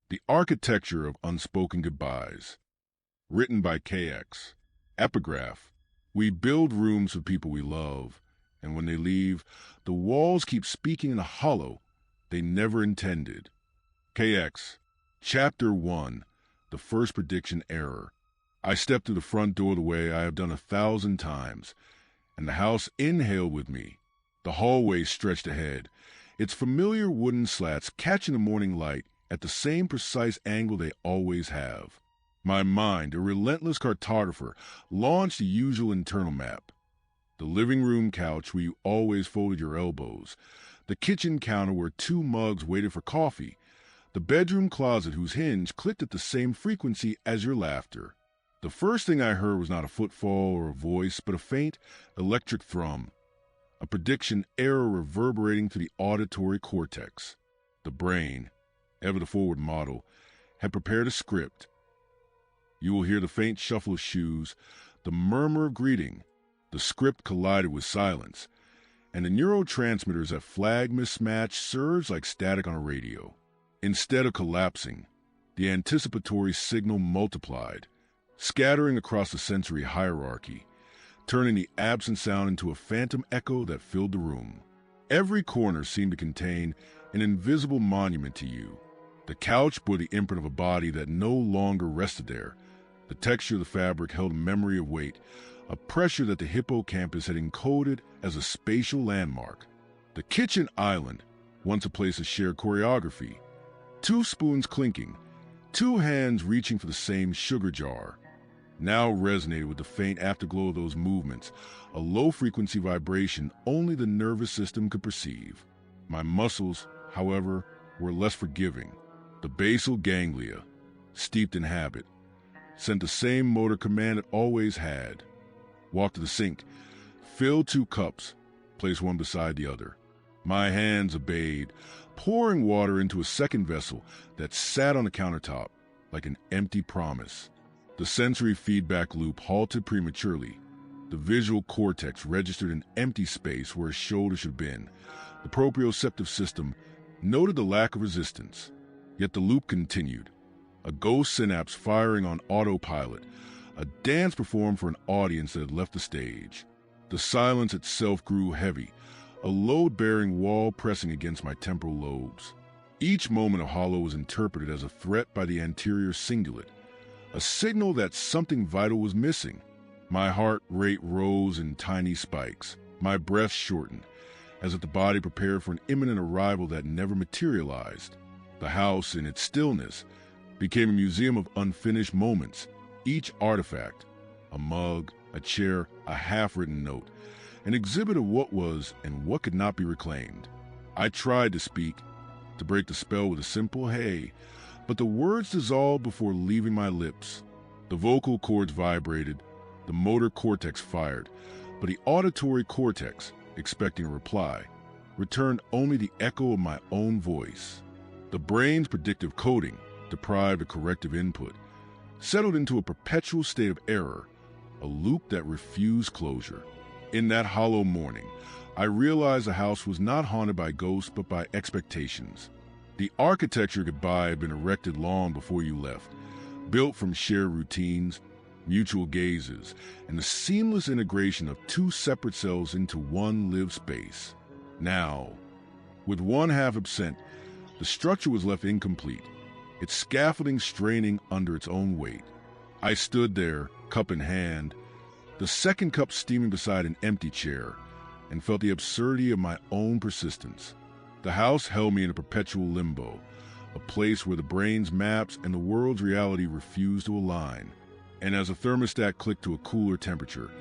The Architecture of Unspoken Goodbyes. Written by KX. Epigraph. We build rooms for people we love, and when they leave, the walls keep speaking in a hollow they never intended. KX. Chapter 1. The First Prediction Error. I stepped through the front door the way I have done 1,000 times, and the house inhaled with me. The hallway stretched ahead, its familiar wooden slats catching the morning light at the same precise angle they always have. My mind, a relentless cartographer, launched the usual internal map. The living room couch where you always folded your elbows, the kitchen counter where 2 mugs waited for coffee, the bedroom closet whose hinge clicked at the same frequency as your laughter. The first thing I heard was not a footfall or a voice, but a faint, electric thrum, a prediction error reverberating through the auditory cortex. The brain, ever the forward model, had prepared a script. You will hear the faint shuffle of shoes, the murmur of greeting. The script collided with silence, and the neurotransmitters that flag mismatch surged like static on a radio. Instead of collapsing, the anticipatory signal multiplied, scattering across the sensory hierarchy, turning the absent sound into a phantom echo that filled the room. Every corner seemed to contain an invisible monument to you. The couch bore the imprint of a body that no longer rested there. The texture of the fabric held a memory of weight, a pressure that the hippocampus had encoded as a spatial landmark. The kitchen island, once a place of shared choreography, 2 spoons clinking, 2 hands reaching for the same sugar jar, now resonated with the faint afterglow of those movements, a low-frequency vibration only the nervous system could perceive. My muscles, however, were less forgiving. The basal ganglia, steeped in habit, sent the same motor command it always had. Walk to the sink, fill 2 cups, place one beside the other. My hands obeyed, pouring water into a second vessel that sat on the countertop like an empty promise. The sensory feedback loop halted prematurely. The visual cortex registered an empty space where a shoulder should have been. The proprioceptive system noted the lack of resistance. Yet the loop continued, a ghost synapse firing on autopilot, a dance performed for an audience that had left the stage. The silence itself grew heavy, a load-bearing wall pressing against my temporal lobes. Each moment of hollow was interpreted as a threat by the anterior cingulate, a signal that something vital was missing. My heart rate rose in tiny spikes. My breath shortened, as if the body prepared for an imminent arrival that never materialized. The house, in its stillness, became a museum of unfinished moments. Each artifact, a mug, a chair, a half-written note, an exhibit of what was and what could not be reclaimed. I tried to speak, to break the spell with a simple hey, but the words dissolved before leaving my lips. The vocal cords vibrated, the motor cortex fired, but the auditory cortex, expecting a reply, returned only the echo of my own voice. The brain's predictive coding, deprived of corrective input, settled into a perpetual state of error, a loop that refused closure. In that hollow morning, I realized the house was not haunted by ghosts but by expectations. The architecture goodbye had been erected long before you left, built from shared routines, mutual gazes, and the seamless integration of 2 separate cells into one lived space. Now, with one half absent, the structure was left incomplete, its scaffolding straining under its own weight. I stood there, cup in hand, the second cup steaming beside an empty chair, and felt the absurdity of my own persistence. The house held me in a perpetual limbo, a place where the brain's maps and the world's reality refused to align. And as the thermostat clicked to a cooler temperature,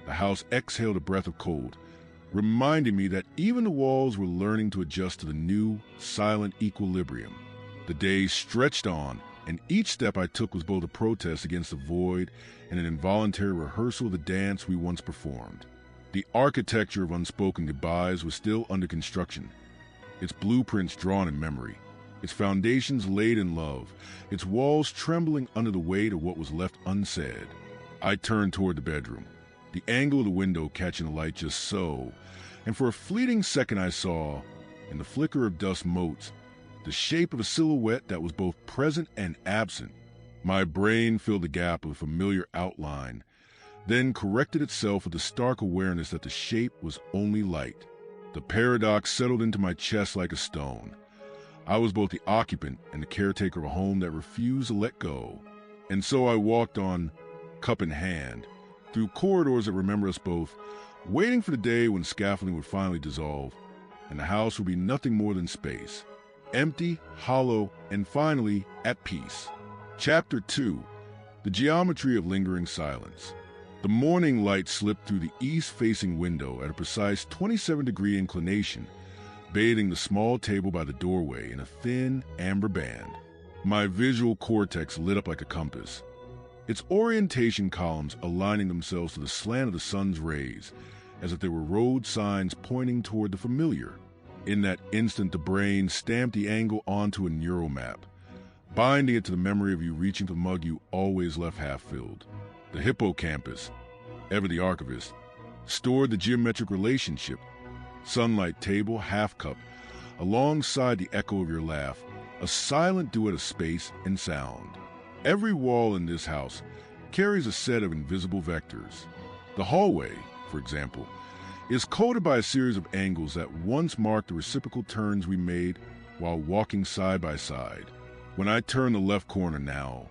the house exhaled a breath of cold, reminding me that even the walls were learning to adjust to the new, silent equilibrium. The days stretched on, and each step I took was both a protest against the void and an involuntary rehearsal of the dance we once performed. The architecture of unspoken goodbyes was still under construction, its blueprints drawn in memory, its foundations laid in love, its walls trembling under the weight of what was left unsaid. I turned toward the bedroom, the angle of the window catching the light just so, and for a fleeting second I saw, in the flicker of dust motes, the shape of a silhouette that was both present and absent. My brain filled the gap with a familiar outline, then corrected itself with the stark awareness that the shape was only light. The paradox settled into my chest like a stone. I was both the occupant and the caretaker of a home that refused to let go. And so I walked on, cup in hand, through corridors that remember us both, waiting for the day when scaffolding would finally dissolve, and the house would be nothing more than space, empty, hollow, and finally at peace. Chapter 2. The Geometry of Lingering Silence. The morning light slipped through the east-facing window at a precise 27-degree inclination, bathing the small table by the doorway in a thin, amber band. My visual cortex lit up like a compass, its orientation columns aligning themselves to the slant of the sun's rays, as if they were road signs pointing toward the familiar. In that instant, the brain stamped the angle onto a neural map, binding it to the memory of you reaching for the mug you always left half-filled. The hippocampus, ever the archivist, stored the geometric relationship, sunlight table, half cup, alongside the echo of your laugh, a silent duet of space and sound. Every wall in this house carries a set of invisible vectors. The hallway, for example, is coded by a series of angles that once marked the reciprocal turns we made while walking side by side. When I turn the left corner now,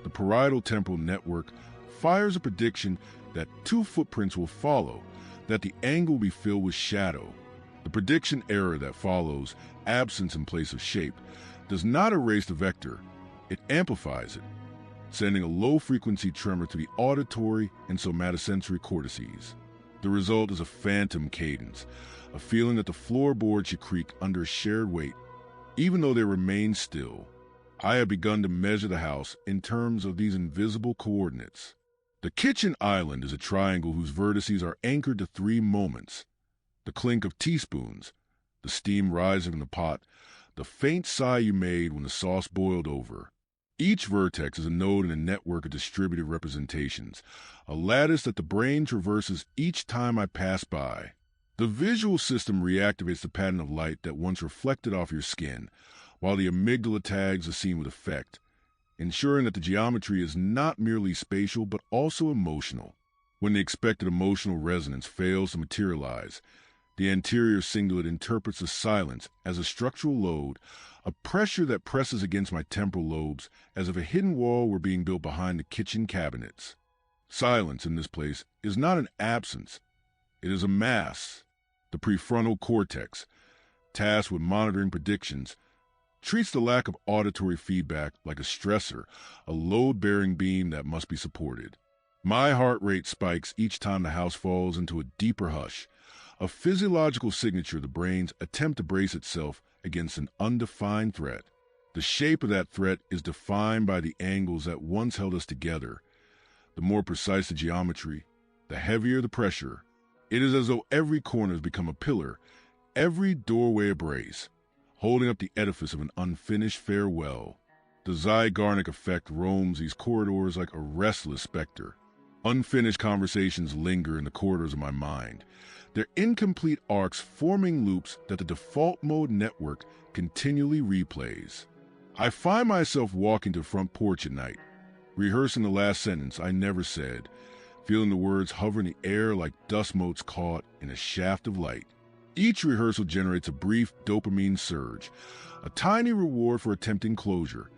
the parietal temporal network fires a prediction that two footprints will follow, that the angle will be filled with shadow. The prediction error that follows, absence in place of shape, does not erase the vector, it amplifies it, sending a low-frequency tremor to the auditory and somatosensory cortices. The result is a phantom cadence, a feeling that the floorboard should creak under a shared weight. Even though they remain still, I have begun to measure the house in terms of these invisible coordinates. The kitchen island is a triangle whose vertices are anchored to three moments: the clink of teaspoons, the steam rising from the pot, the faint sigh you made when the sauce boiled over. Each vertex is a node in a network of distributed representations, a lattice that the brain traverses each time I pass by. The visual system reactivates the pattern of light that once reflected off your skin, while the amygdala tags the scene with effect, ensuring that the geometry is not merely spatial but also emotional. When the expected emotional resonance fails to materialize, the anterior cingulate interprets the silence as a structural load, a pressure that presses against my temporal lobes as if a hidden wall were being built behind the kitchen cabinets. Silence in this place is not an absence, it is a mass. The prefrontal cortex, tasked with monitoring predictions, treats the lack of auditory feedback like a stressor, a load-bearing beam that must be supported. My heart rate spikes each time the house falls into a deeper hush, a physiological signature of the brain's attempt to brace itself against an undefined threat. The shape of that threat is defined by the angles that once held us together. The more precise the geometry, the heavier the pressure. It is as though every corner has become a pillar, every doorway a brace, holding up the edifice of an unfinished farewell. The Zygarnik effect roams these corridors like a restless specter. Unfinished conversations linger in the corridors of my mind, their incomplete arcs forming loops that the default mode network continually replays. I find myself walking to the front porch at night, rehearsing the last sentence I never said, feeling the words hover in the air like dust motes caught in a shaft of light. Each rehearsal generates a brief dopamine surge, a tiny reward for attempting closure,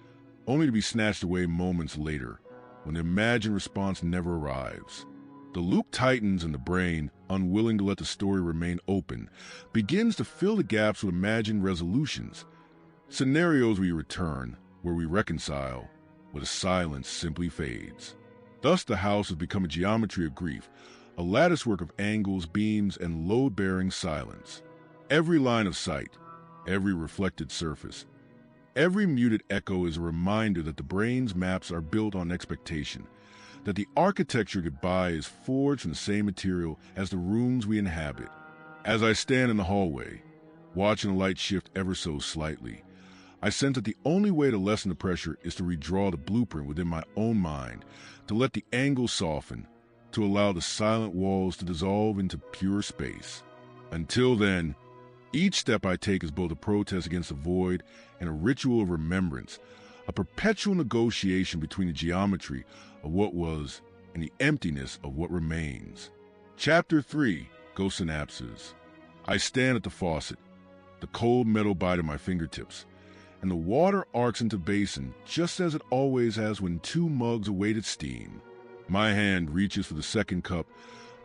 only to be snatched away moments later, when the imagined response never arrives. The loop tightens and the brain, unwilling to let the story remain open, begins to fill the gaps with imagined resolutions, scenarios we return, where we reconcile, where the silence simply fades. Thus the house has become a geometry of grief, a latticework of angles, beams, and load-bearing silence. Every line of sight, every reflected surface, every muted echo is a reminder that the brain's maps are built on expectation, that the architecture of goodbye is forged from the same material as the rooms we inhabit. As I stand in the hallway, watching the light shift ever so slightly, I sense that the only way to lessen the pressure is to redraw the blueprint within my own mind, to let the angles soften, to allow the silent walls to dissolve into pure space. Until then, Each step I take is both a protest against the void and a ritual of remembrance, a perpetual negotiation between the geometry of what was and the emptiness of what remains. Chapter 3, Ghost Synapses. I stand at the faucet, the cold metal bite at my fingertips, and the water arcs into basin just as it always has when 2 mugs awaited steam. My hand reaches for the second cup,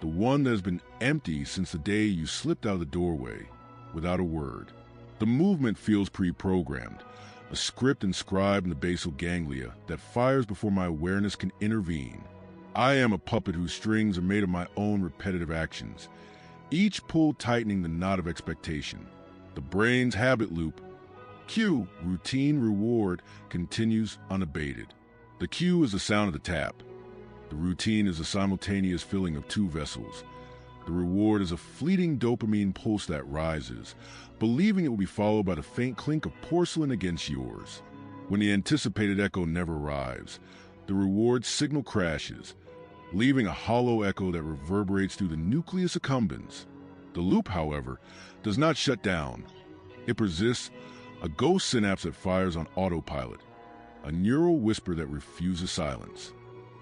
the one that has been empty since the day you slipped out of the doorway, without a word. The movement feels pre-programmed, a script inscribed in the basal ganglia that fires before my awareness can intervene. I am a puppet whose strings are made of my own repetitive actions, each pull tightening the knot of expectation. The brain's habit loop, cue, routine, reward, continues unabated. The cue is the sound of the tap. The routine is a simultaneous filling of 2 vessels. The reward is a fleeting dopamine pulse that rises, believing it will be followed by the faint clink of porcelain against yours. When the anticipated echo never arrives, the reward signal crashes, leaving a hollow echo that reverberates through the nucleus accumbens. The loop, however, does not shut down. It persists, a ghost synapse that fires on autopilot, a neural whisper that refuses silence.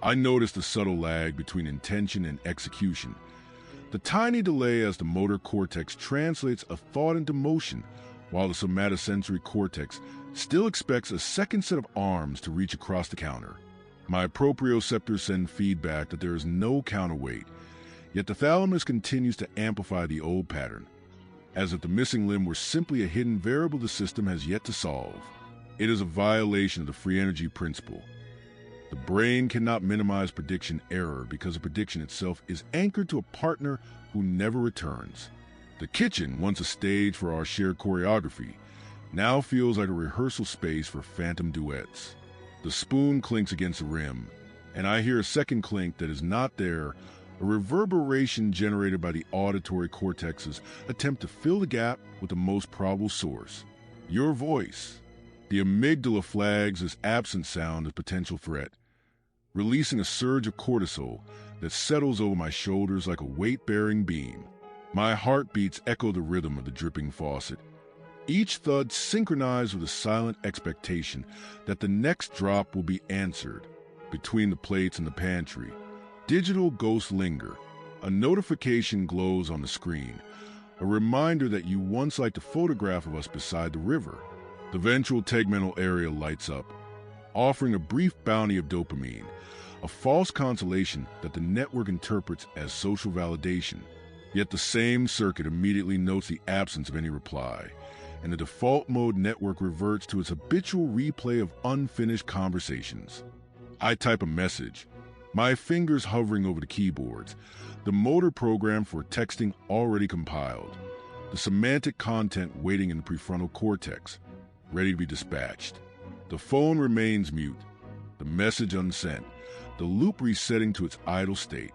I notice the subtle lag between intention and execution, the tiny delay as the motor cortex translates a thought into motion, while the somatosensory cortex still expects a second set of arms to reach across the counter. My proprioceptors send feedback that there is no counterweight, yet the thalamus continues to amplify the old pattern, as if the missing limb were simply a hidden variable the system has yet to solve. It is a violation of the free energy principle. The brain cannot minimize prediction error because the prediction itself is anchored to a partner who never returns. The kitchen, once a stage for our shared choreography, now feels like a rehearsal space for phantom duets. The spoon clinks against the rim, and I hear a second clink that is not there, a reverberation generated by the auditory cortex's attempt to fill the gap with the most probable source. Your voice. The amygdala flags as absent sound as potential threat, releasing a surge of cortisol that settles over my shoulders like a weight-bearing beam. My heartbeats echo the rhythm of the dripping faucet, each thud synchronized with a silent expectation that the next drop will be answered. Between the plates in the pantry, digital ghosts linger. A notification glows on the screen, a reminder that you once liked a photograph of us beside the river. The ventral tegmental area lights up, offering a brief bounty of dopamine, a false consolation that the network interprets as social validation. Yet the same circuit immediately notes the absence of any reply, and the default mode network reverts to its habitual replay of unfinished conversations. I type a message, my fingers hovering over the keyboards, the motor program for texting already compiled, the semantic content waiting in the prefrontal cortex, ready to be dispatched. The phone remains mute, the message unsent, the loop resetting to its idle state.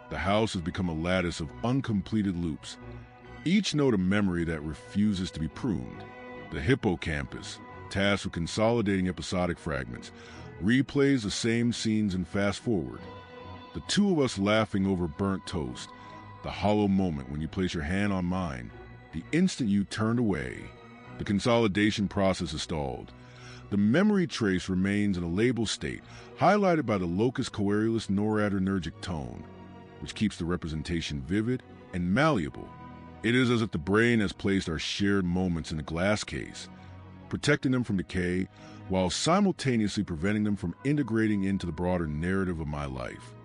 The house has become a lattice of uncompleted loops, each note a memory that refuses to be pruned. The hippocampus, tasked with consolidating episodic fragments, replays the same scenes and fast forward. The two of us laughing over burnt toast, the hollow moment when you place your hand on mine, the instant you turned away. The consolidation process is stalled. The memory trace remains in a label state, highlighted by the locus coeruleus noradrenergic tone, which keeps the representation vivid and malleable. It is as if the brain has placed our shared moments in a glass case, protecting them from decay while simultaneously preventing them from integrating into the broader narrative of my life.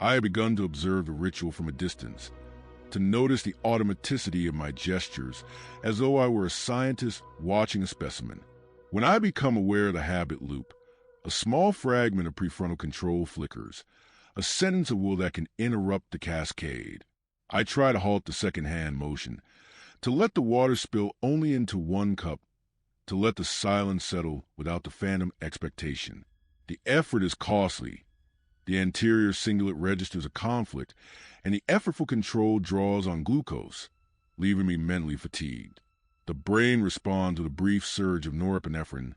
I have begun to observe the ritual from a distance, to notice the automaticity of my gestures as though I were a scientist watching a specimen. When I become aware of the habit loop, a small fragment of prefrontal control flickers, a sentence of will that can interrupt the cascade. I try to halt the second-hand motion, to let the water spill only into one cup, to let the silence settle without the phantom expectation. The effort is costly. The anterior cingulate registers a conflict, and the effortful control draws on glucose, leaving me mentally fatigued. The brain responds with a brief surge of norepinephrine,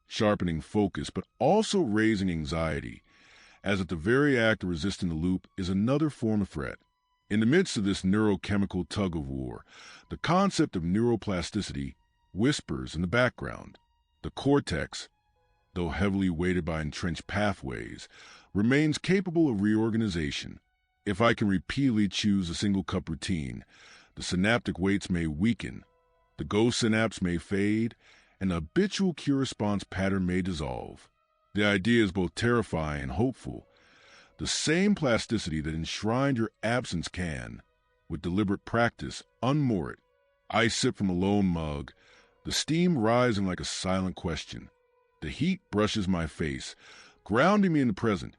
sharpening focus but also raising anxiety, as if the very act of resisting the loop is another form of threat. In the midst of this neurochemical tug-of-war, the concept of neuroplasticity whispers in the background. The cortex, though heavily weighted by entrenched pathways, remains capable of reorganization. If I can repeatedly choose a single-cup routine, the synaptic weights may weaken, the ghost synapse may fade, and the habitual cue-response pattern may dissolve. The idea is both terrifying and hopeful. The same plasticity that enshrined your absence can, with deliberate practice, unmoor it. I sip from a lone mug, the steam rising like a silent question. The heat brushes my face, grounding me in the present,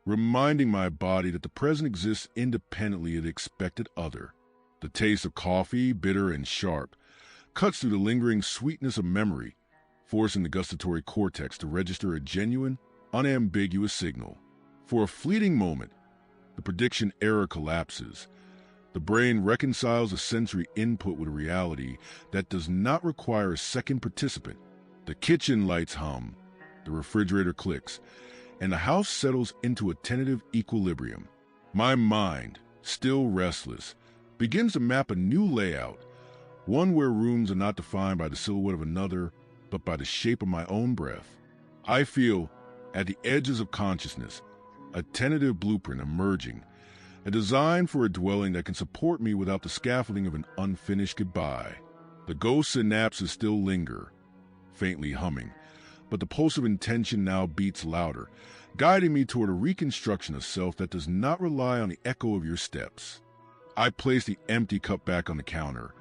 reminding my body that the present exists independently of the expected other. The taste of coffee, bitter and sharp, cuts through the lingering sweetness of memory, forcing the gustatory cortex to register a genuine, unambiguous signal. For a fleeting moment, the prediction error collapses. The brain reconciles a sensory input with a reality that does not require a second participant. The kitchen lights hum, the refrigerator clicks, and the house settles into a tentative equilibrium. My mind, still restless, begins to map a new layout, one where rooms are not defined by the silhouette of another, but by the shape of my own breath. I feel, at the edges of consciousness, a tentative blueprint emerging, a design for a dwelling that can support me without the scaffolding of an unfinished goodbye. The ghost synapses still linger, faintly humming, but the pulse of intention now beats louder, guiding me toward a reconstruction of self that does not rely on the echo of your steps. I place the empty cup back on the counter,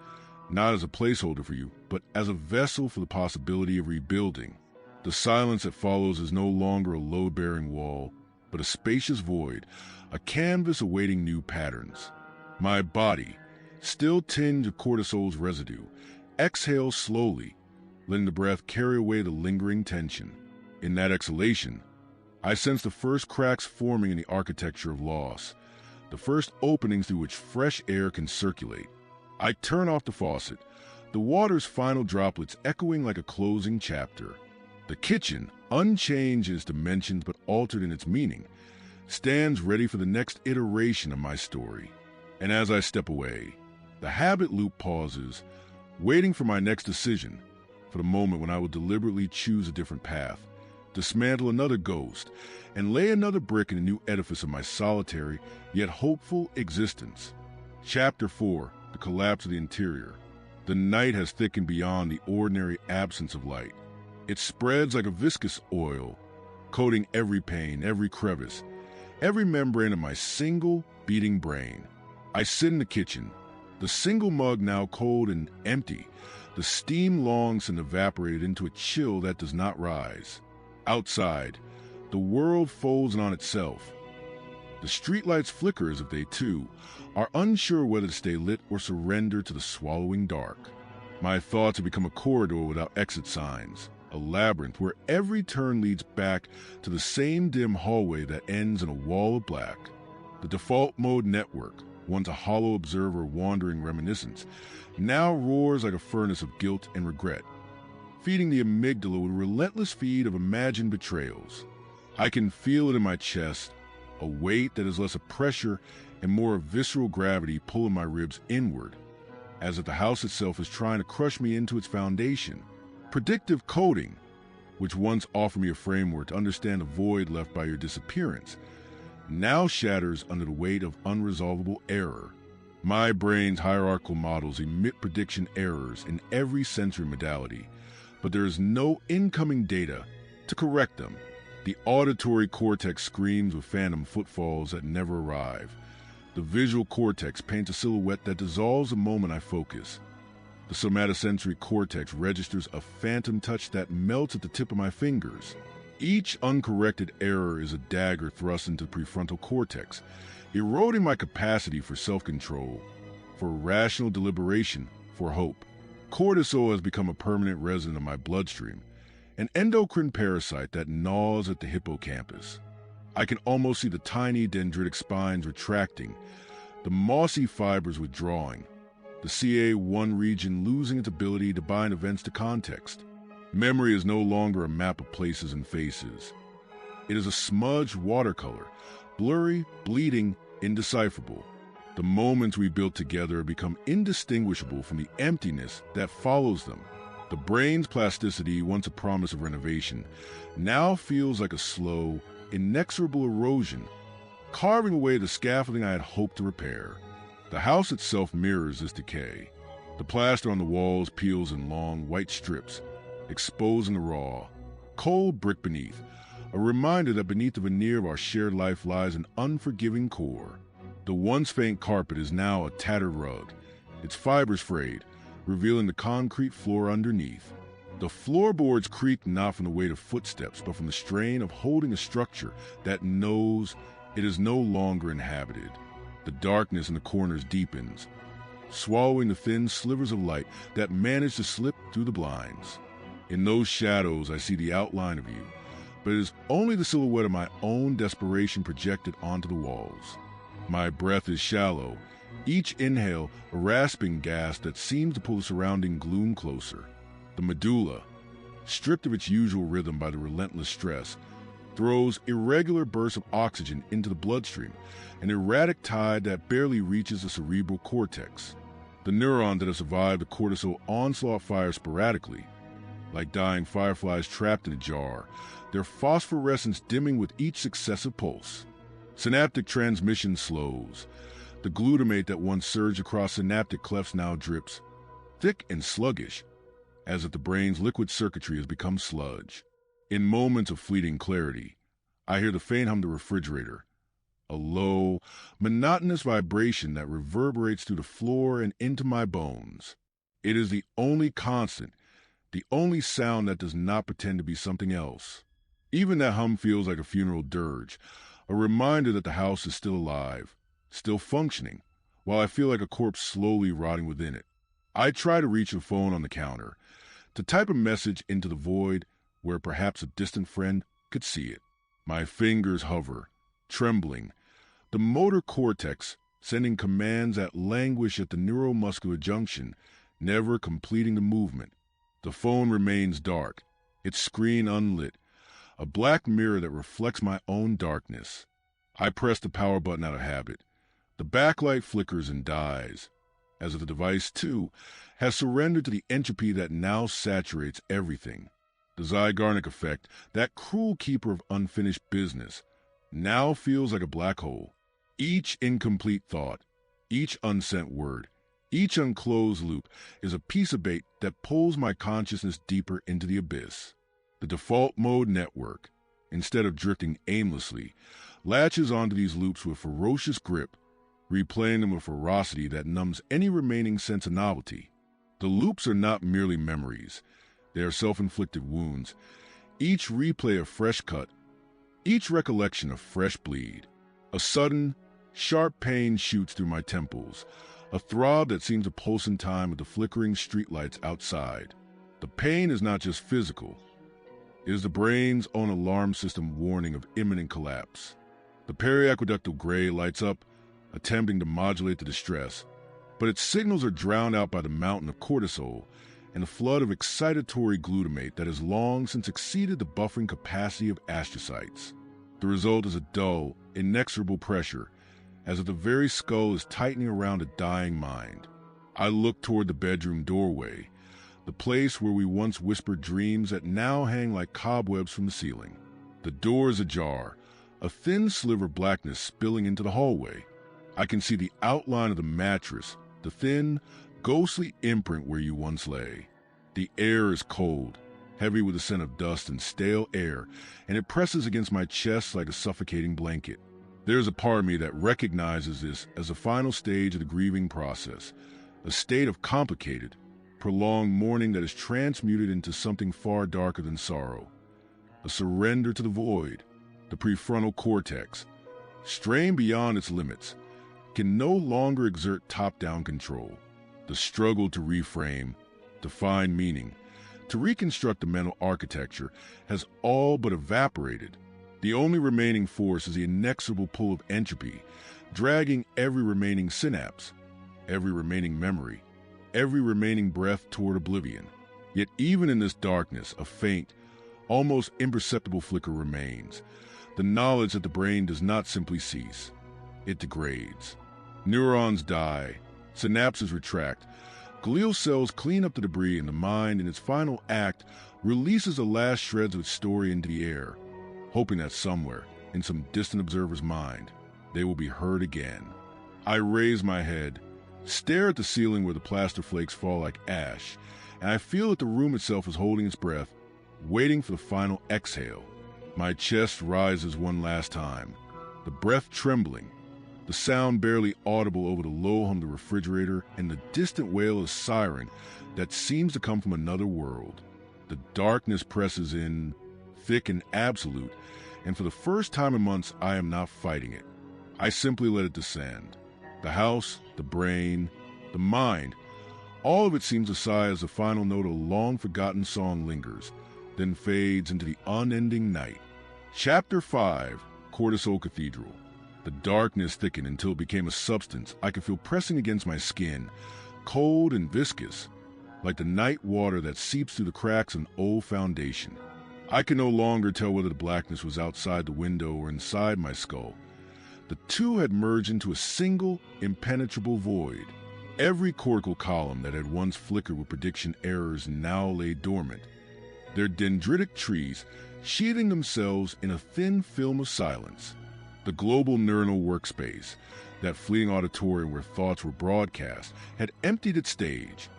not as a placeholder for you, but as a vessel for the possibility of rebuilding. The silence that follows is no longer a load-bearing wall, but a spacious void, a canvas awaiting new patterns. My body, still tinged with cortisol's residue, exhales slowly, letting the breath carry away the lingering tension. In that exhalation, I sense the first cracks forming in the architecture of loss, the first openings through which fresh air can circulate. I turn off the faucet, the water's final droplets echoing like a closing chapter. The kitchen, unchanged in its dimensions but altered in its meaning, stands ready for the next iteration of my story. And as I step away, the habit loop pauses, waiting for my next decision, for the moment when I will deliberately choose a different path, dismantle another ghost, and lay another brick in the new edifice of my solitary yet hopeful existence. Chapter 4. The Collapse of the Interior. The night has thickened beyond the ordinary absence of light. It spreads like a viscous oil, coating every pane, every crevice, every membrane of my single beating brain. I sit in the kitchen, the single mug now cold and empty, the steam long since evaporated into a chill that does not rise. Outside, the world folds in on itself. The streetlights flicker as if they, too, are unsure whether to stay lit or surrender to the swallowing dark. My thoughts have become a corridor without exit signs, a labyrinth where every turn leads back to the same dim hallway that ends in a wall of black. The default mode network, once a hollow observer wandering reminiscence, now roars like a furnace of guilt and regret, feeding the amygdala with a relentless feed of imagined betrayals. I can feel it in my chest, a weight that is less of pressure and more of visceral gravity pulling my ribs inward, as if the house itself is trying to crush me into its foundation. Predictive coding, which once offered me a framework to understand the void left by your disappearance, now shatters under the weight of unresolvable error. My brain's hierarchical models emit prediction errors in every sensory modality, but there is no incoming data to correct them. The auditory cortex screams with phantom footfalls that never arrive. The visual cortex paints a silhouette that dissolves the moment I focus. The somatosensory cortex registers a phantom touch that melts at the tip of my fingers. Each uncorrected error is a dagger thrust into the prefrontal cortex, eroding my capacity for self-control, for rational deliberation, for hope. Cortisol has become a permanent resident of my bloodstream, an endocrine parasite that gnaws at the hippocampus. I can almost see the tiny dendritic spines retracting, the mossy fibers withdrawing, the CA1 region losing its ability to bind events to context. Memory is no longer a map of places and faces. It is a smudged watercolor, blurry, bleeding, indecipherable. The moments we built together have become indistinguishable from the emptiness that follows them. The brain's plasticity, once a promise of renovation, now feels like a slow, inexorable erosion, carving away the scaffolding I had hoped to repair. The house itself mirrors this decay. The plaster on the walls peels in long, white strips, exposing the raw, cold brick beneath, a reminder that beneath the veneer of our shared life lies an unforgiving core. The once faint carpet is now a tattered rug, its fibers frayed, revealing the concrete floor underneath. The floorboards creak not from the weight of footsteps, but from the strain of holding a structure that knows it is no longer inhabited. The darkness in the corners deepens, swallowing the thin slivers of light that manage to slip through the blinds. In those shadows, I see the outline of you, but it is only the silhouette of my own desperation projected onto the walls. My breath is shallow, each inhale a rasping gasp that seems to pull the surrounding gloom closer. The medulla, stripped of its usual rhythm by the relentless stress, throws irregular bursts of oxygen into the bloodstream, an erratic tide that barely reaches the cerebral cortex. The neurons that have survived the cortisol onslaught fire sporadically, like dying fireflies trapped in a jar, their phosphorescence dimming with each successive pulse. Synaptic transmission slows. The glutamate that once surged across synaptic clefts now drips, thick and sluggish, as if the brain's liquid circuitry has become sludge. In moments of fleeting clarity, I hear the faint hum of the refrigerator, a low, monotonous vibration that reverberates through the floor and into my bones. It is the only constant, the only sound that does not pretend to be something else. Even that hum feels like a funeral dirge, a reminder that the house is still alive, still functioning, while I feel like a corpse slowly rotting within it. I try to reach the phone on the counter, to type a message into the void where perhaps a distant friend could see it. My fingers hover, trembling, the motor cortex sending commands that languish at the neuromuscular junction, never completing the movement. The phone remains dark, its screen unlit, a black mirror that reflects my own darkness. I press the power button out of habit. The backlight flickers and dies, as if the device, too, has surrendered to the entropy that now saturates everything. The Zygarnik effect, that cruel keeper of unfinished business, now feels like a black hole. Each incomplete thought, each unsent word, each unclosed loop is a piece of bait that pulls my consciousness deeper into the abyss. The default mode network, instead of drifting aimlessly, latches onto these loops with ferocious grip, replaying them with ferocity that numbs any remaining sense of novelty. The loops are not merely memories. They are self-inflicted wounds, each replay a fresh cut, each recollection a fresh bleed. A sudden, sharp pain shoots through my temples, a throb that seems to pulse in time with the flickering streetlights outside. The pain is not just physical. It is the brain's own alarm system warning of imminent collapse. The periaqueductal gray lights up, attempting to modulate the distress, but its signals are drowned out by the mountain of cortisol and the flood of excitatory glutamate that has long since exceeded the buffering capacity of astrocytes. The result is a dull, inexorable pressure, as if the very skull is tightening around a dying mind. I look toward the bedroom doorway, the place where we once whispered dreams that now hang like cobwebs from the ceiling. The door is ajar, a thin sliver of blackness spilling into the hallway. I can see the outline of the mattress, the thin, ghostly imprint where you once lay. The air is cold, heavy with the scent of dust and stale air, and it presses against my chest like a suffocating blanket. There's a part of me that recognizes this as the final stage of the grieving process, a state of complicated, prolonged mourning that is transmuted into something far darker than sorrow, a surrender to the void. The prefrontal cortex, strained beyond its limits, can no longer exert top-down control. The struggle to reframe, to find meaning, to reconstruct the mental architecture has all but evaporated. The only remaining force is the inexorable pull of entropy, dragging every remaining synapse, every remaining memory, every remaining breath toward oblivion. Yet even in this darkness, a faint, almost imperceptible flicker remains, the knowledge that the brain does not simply cease, it degrades. Neurons die, synapses retract, glial cells clean up the debris, and the mind, in its final act, releases the last shreds of its story into the air, hoping that somewhere, in some distant observer's mind, they will be heard again. I raise my head, stare at the ceiling where the plaster flakes fall like ash, and I feel that the room itself is holding its breath, waiting for the final exhale. My chest rises one last time, the breath trembling, the sound barely audible over the low hum of the refrigerator, and the distant wail of a siren that seems to come from another world. The darkness presses in, thick and absolute, and for the first time in months, I am not fighting it. I simply let it descend. The house, the brain, the mind, all of it seems to sigh as the final note of a long-forgotten song lingers, then fades into the unending night. Chapter 5, Cortisol Cathedral. The darkness thickened until it became a substance I could feel pressing against my skin, cold and viscous, like the night water that seeps through the cracks of an old foundation. I could no longer tell whether the blackness was outside the window or inside my skull. The two had merged into a single, impenetrable void. Every cortical column that had once flickered with prediction errors now lay dormant, their dendritic trees sheathing themselves in a thin film of silence. The global neuronal workspace, that fleeting auditorium where thoughts were broadcast, had emptied its stage.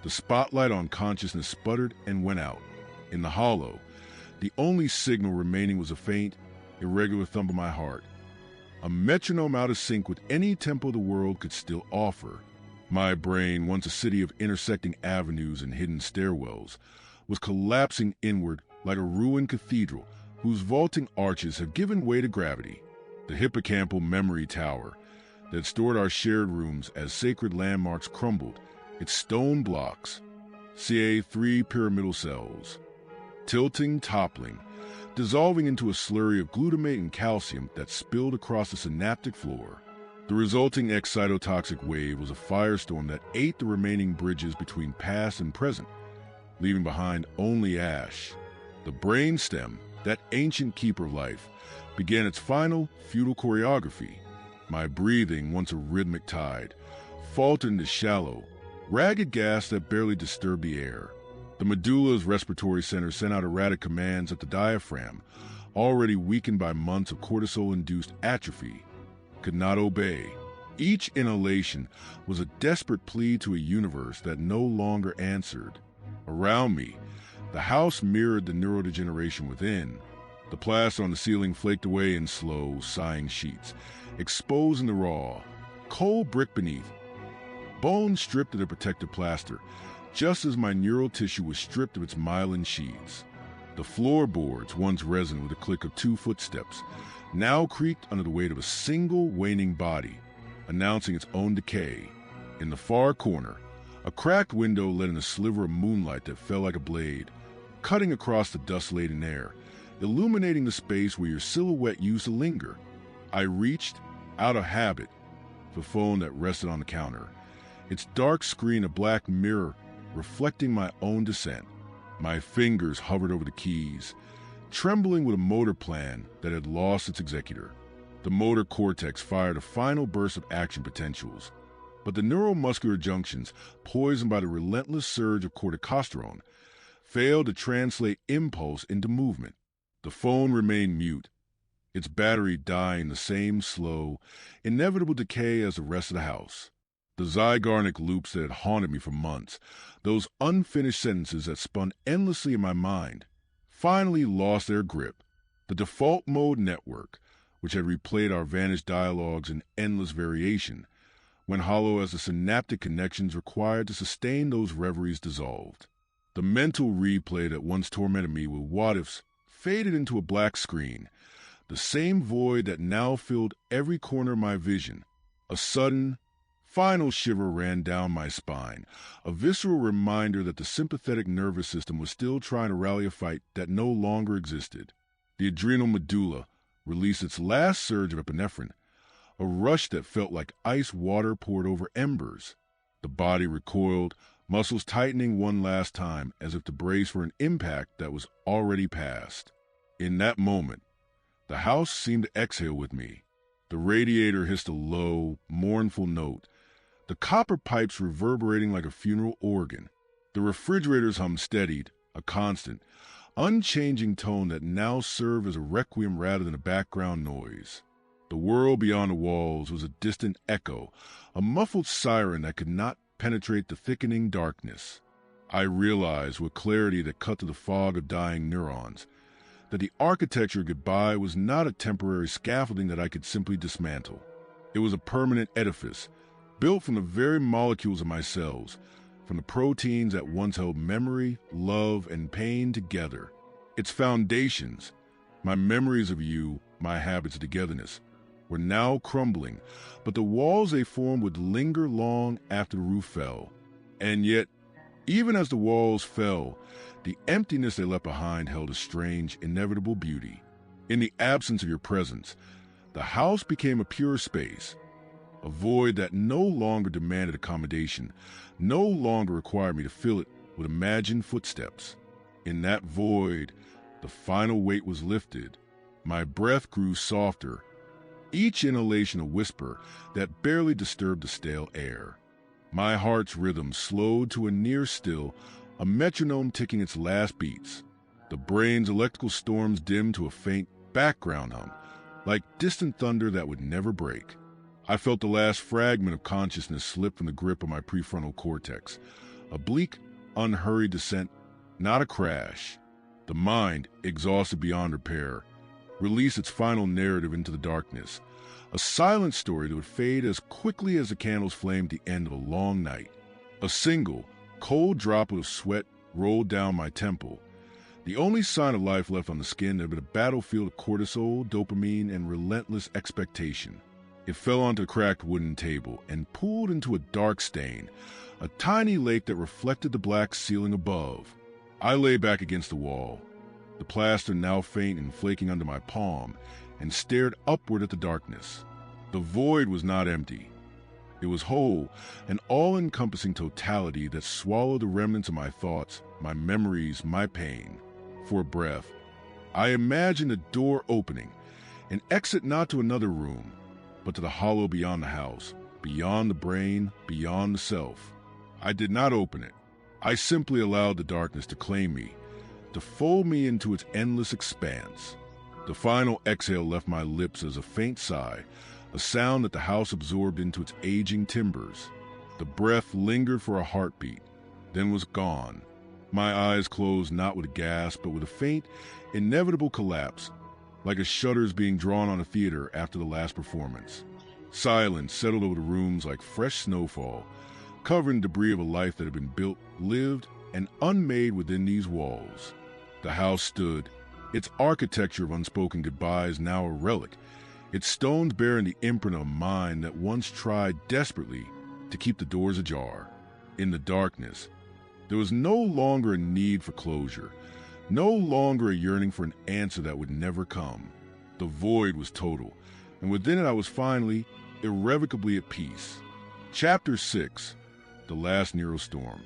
The spotlight on consciousness sputtered and went out. In the hollow, the only signal remaining was a faint, irregular thump of my heart, a metronome out of sync with any tempo the world could still offer. My brain, once a city of intersecting avenues and hidden stairwells, was collapsing inward like a ruined cathedral whose vaulting arches have given way to gravity. The hippocampal memory tower that stored our shared rooms as sacred landmarks crumbled, its stone blocks, CA3 pyramidal cells, tilting, toppling, dissolving into a slurry of glutamate and calcium that spilled across the synaptic floor. The resulting excitotoxic wave was a firestorm that ate the remaining bridges between past and present, leaving behind only ash. The brainstem, that ancient keeper of life, began its final, futile choreography. My breathing, once a rhythmic tide, faltered into shallow, ragged gasps that barely disturbed the air. The medulla's respiratory center sent out erratic commands that the diaphragm, already weakened by months of cortisol-induced atrophy, could not obey. Each inhalation was a desperate plea to a universe that no longer answered. Around me, the house mirrored the neurodegeneration within. The plaster on the ceiling flaked away in slow, sighing sheets, exposing the raw, cold brick beneath. Bones stripped of their protective plaster, just as my neural tissue was stripped of its myelin sheaths. The floorboards, once resonant with the click of 2 footsteps, now creaked under the weight of a single waning body, announcing its own decay. In the far corner, a cracked window let in a sliver of moonlight that fell like a blade, cutting across the dust-laden air, illuminating the space where your silhouette used to linger. I reached, out of habit, for the phone that rested on the counter, its dark screen a black mirror reflecting my own descent. My fingers hovered over the keys, trembling with a motor plan that had lost its executor. The motor cortex fired a final burst of action potentials, but the neuromuscular junctions, poisoned by the relentless surge of corticosterone, failed to translate impulse into movement. The phone remained mute, its battery dying the same slow, inevitable decay as the rest of the house. The zygarnic loops that had haunted me for months, those unfinished sentences that spun endlessly in my mind, finally lost their grip. The default mode network, which had replayed our vanished dialogues in endless variation, went hollow as the synaptic connections required to sustain those reveries dissolved. The mental replay that once tormented me with what-ifs faded into a black screen, the same void that now filled every corner of my vision. A sudden, final shiver ran down my spine, a visceral reminder that the sympathetic nervous system was still trying to rally a fight that no longer existed. The adrenal medulla released its last surge of epinephrine, a rush that felt like ice water poured over embers. The body recoiled, muscles tightening one last time as if to brace for an impact that was already past. In that moment, the house seemed to exhale with me. The radiator hissed a low, mournful note, the copper pipes reverberating like a funeral organ. The refrigerator's hum steadied, a constant, unchanging tone that now served as a requiem rather than a background noise. The world beyond the walls was a distant echo, a muffled siren that could not penetrate the thickening darkness. I realized with clarity that cut through the fog of dying neurons that the architecture of goodbye was not a temporary scaffolding that I could simply dismantle. It was a permanent edifice, built from the very molecules of my cells, from the proteins that once held memory, love, and pain together. Its foundations, my memories of you, my habits of togetherness, were now crumbling, but the walls they formed would linger long after the roof fell. And yet, even as the walls fell, the emptiness they left behind held a strange, inevitable beauty. In the absence of your presence, the house became a pure space, a void that no longer demanded accommodation, no longer required me to fill it with imagined footsteps. In that void, the final weight was lifted. My breath grew softer, each inhalation a whisper that barely disturbed the stale air. My heart's rhythm slowed to a near still, a metronome ticking its last beats. The brain's electrical storms dimmed to a faint background hum, like distant thunder that would never break. I felt the last fragment of consciousness slip from the grip of my prefrontal cortex. A bleak, unhurried descent, not a crash. The mind, exhausted beyond repair, released its final narrative into the darkness, a silent story that would fade as quickly as the candles flamed at the end of a long night. A single, cold droplet of sweat rolled down my temple. The only sign of life left on the skin had been a battlefield of cortisol, dopamine, and relentless expectation. It fell onto a cracked wooden table and pooled into a dark stain, a tiny lake that reflected the black ceiling above. I lay back against the wall, the plaster now faint and flaking under my palm, and stared upward at the darkness. The void was not empty. It was whole, an all-encompassing totality that swallowed the remnants of my thoughts, my memories, my pain. For a breath, I imagined a door opening, an exit not to another room, but to the hollow beyond the house, beyond the brain, beyond the self. I did not open it. I simply allowed the darkness to claim me, to fold me into its endless expanse. The final exhale left my lips as a faint sigh, a sound that the house absorbed into its aging timbers. The breath lingered for a heartbeat, then was gone. My eyes closed not with a gasp, but with a faint, inevitable collapse, like a shutters being drawn on a theater after the last performance. Silence settled over the rooms like fresh snowfall, covering debris of a life that had been built, lived, and unmade within these walls. The house stood, its architecture of unspoken goodbyes now a relic, its stones bearing the imprint of a mind that once tried desperately to keep the doors ajar. In the darkness, there was no longer a need for closure, no longer a yearning for an answer that would never come. The void was total, and within it I was finally, irrevocably at peace. Chapter 6, The Last Nero Storm.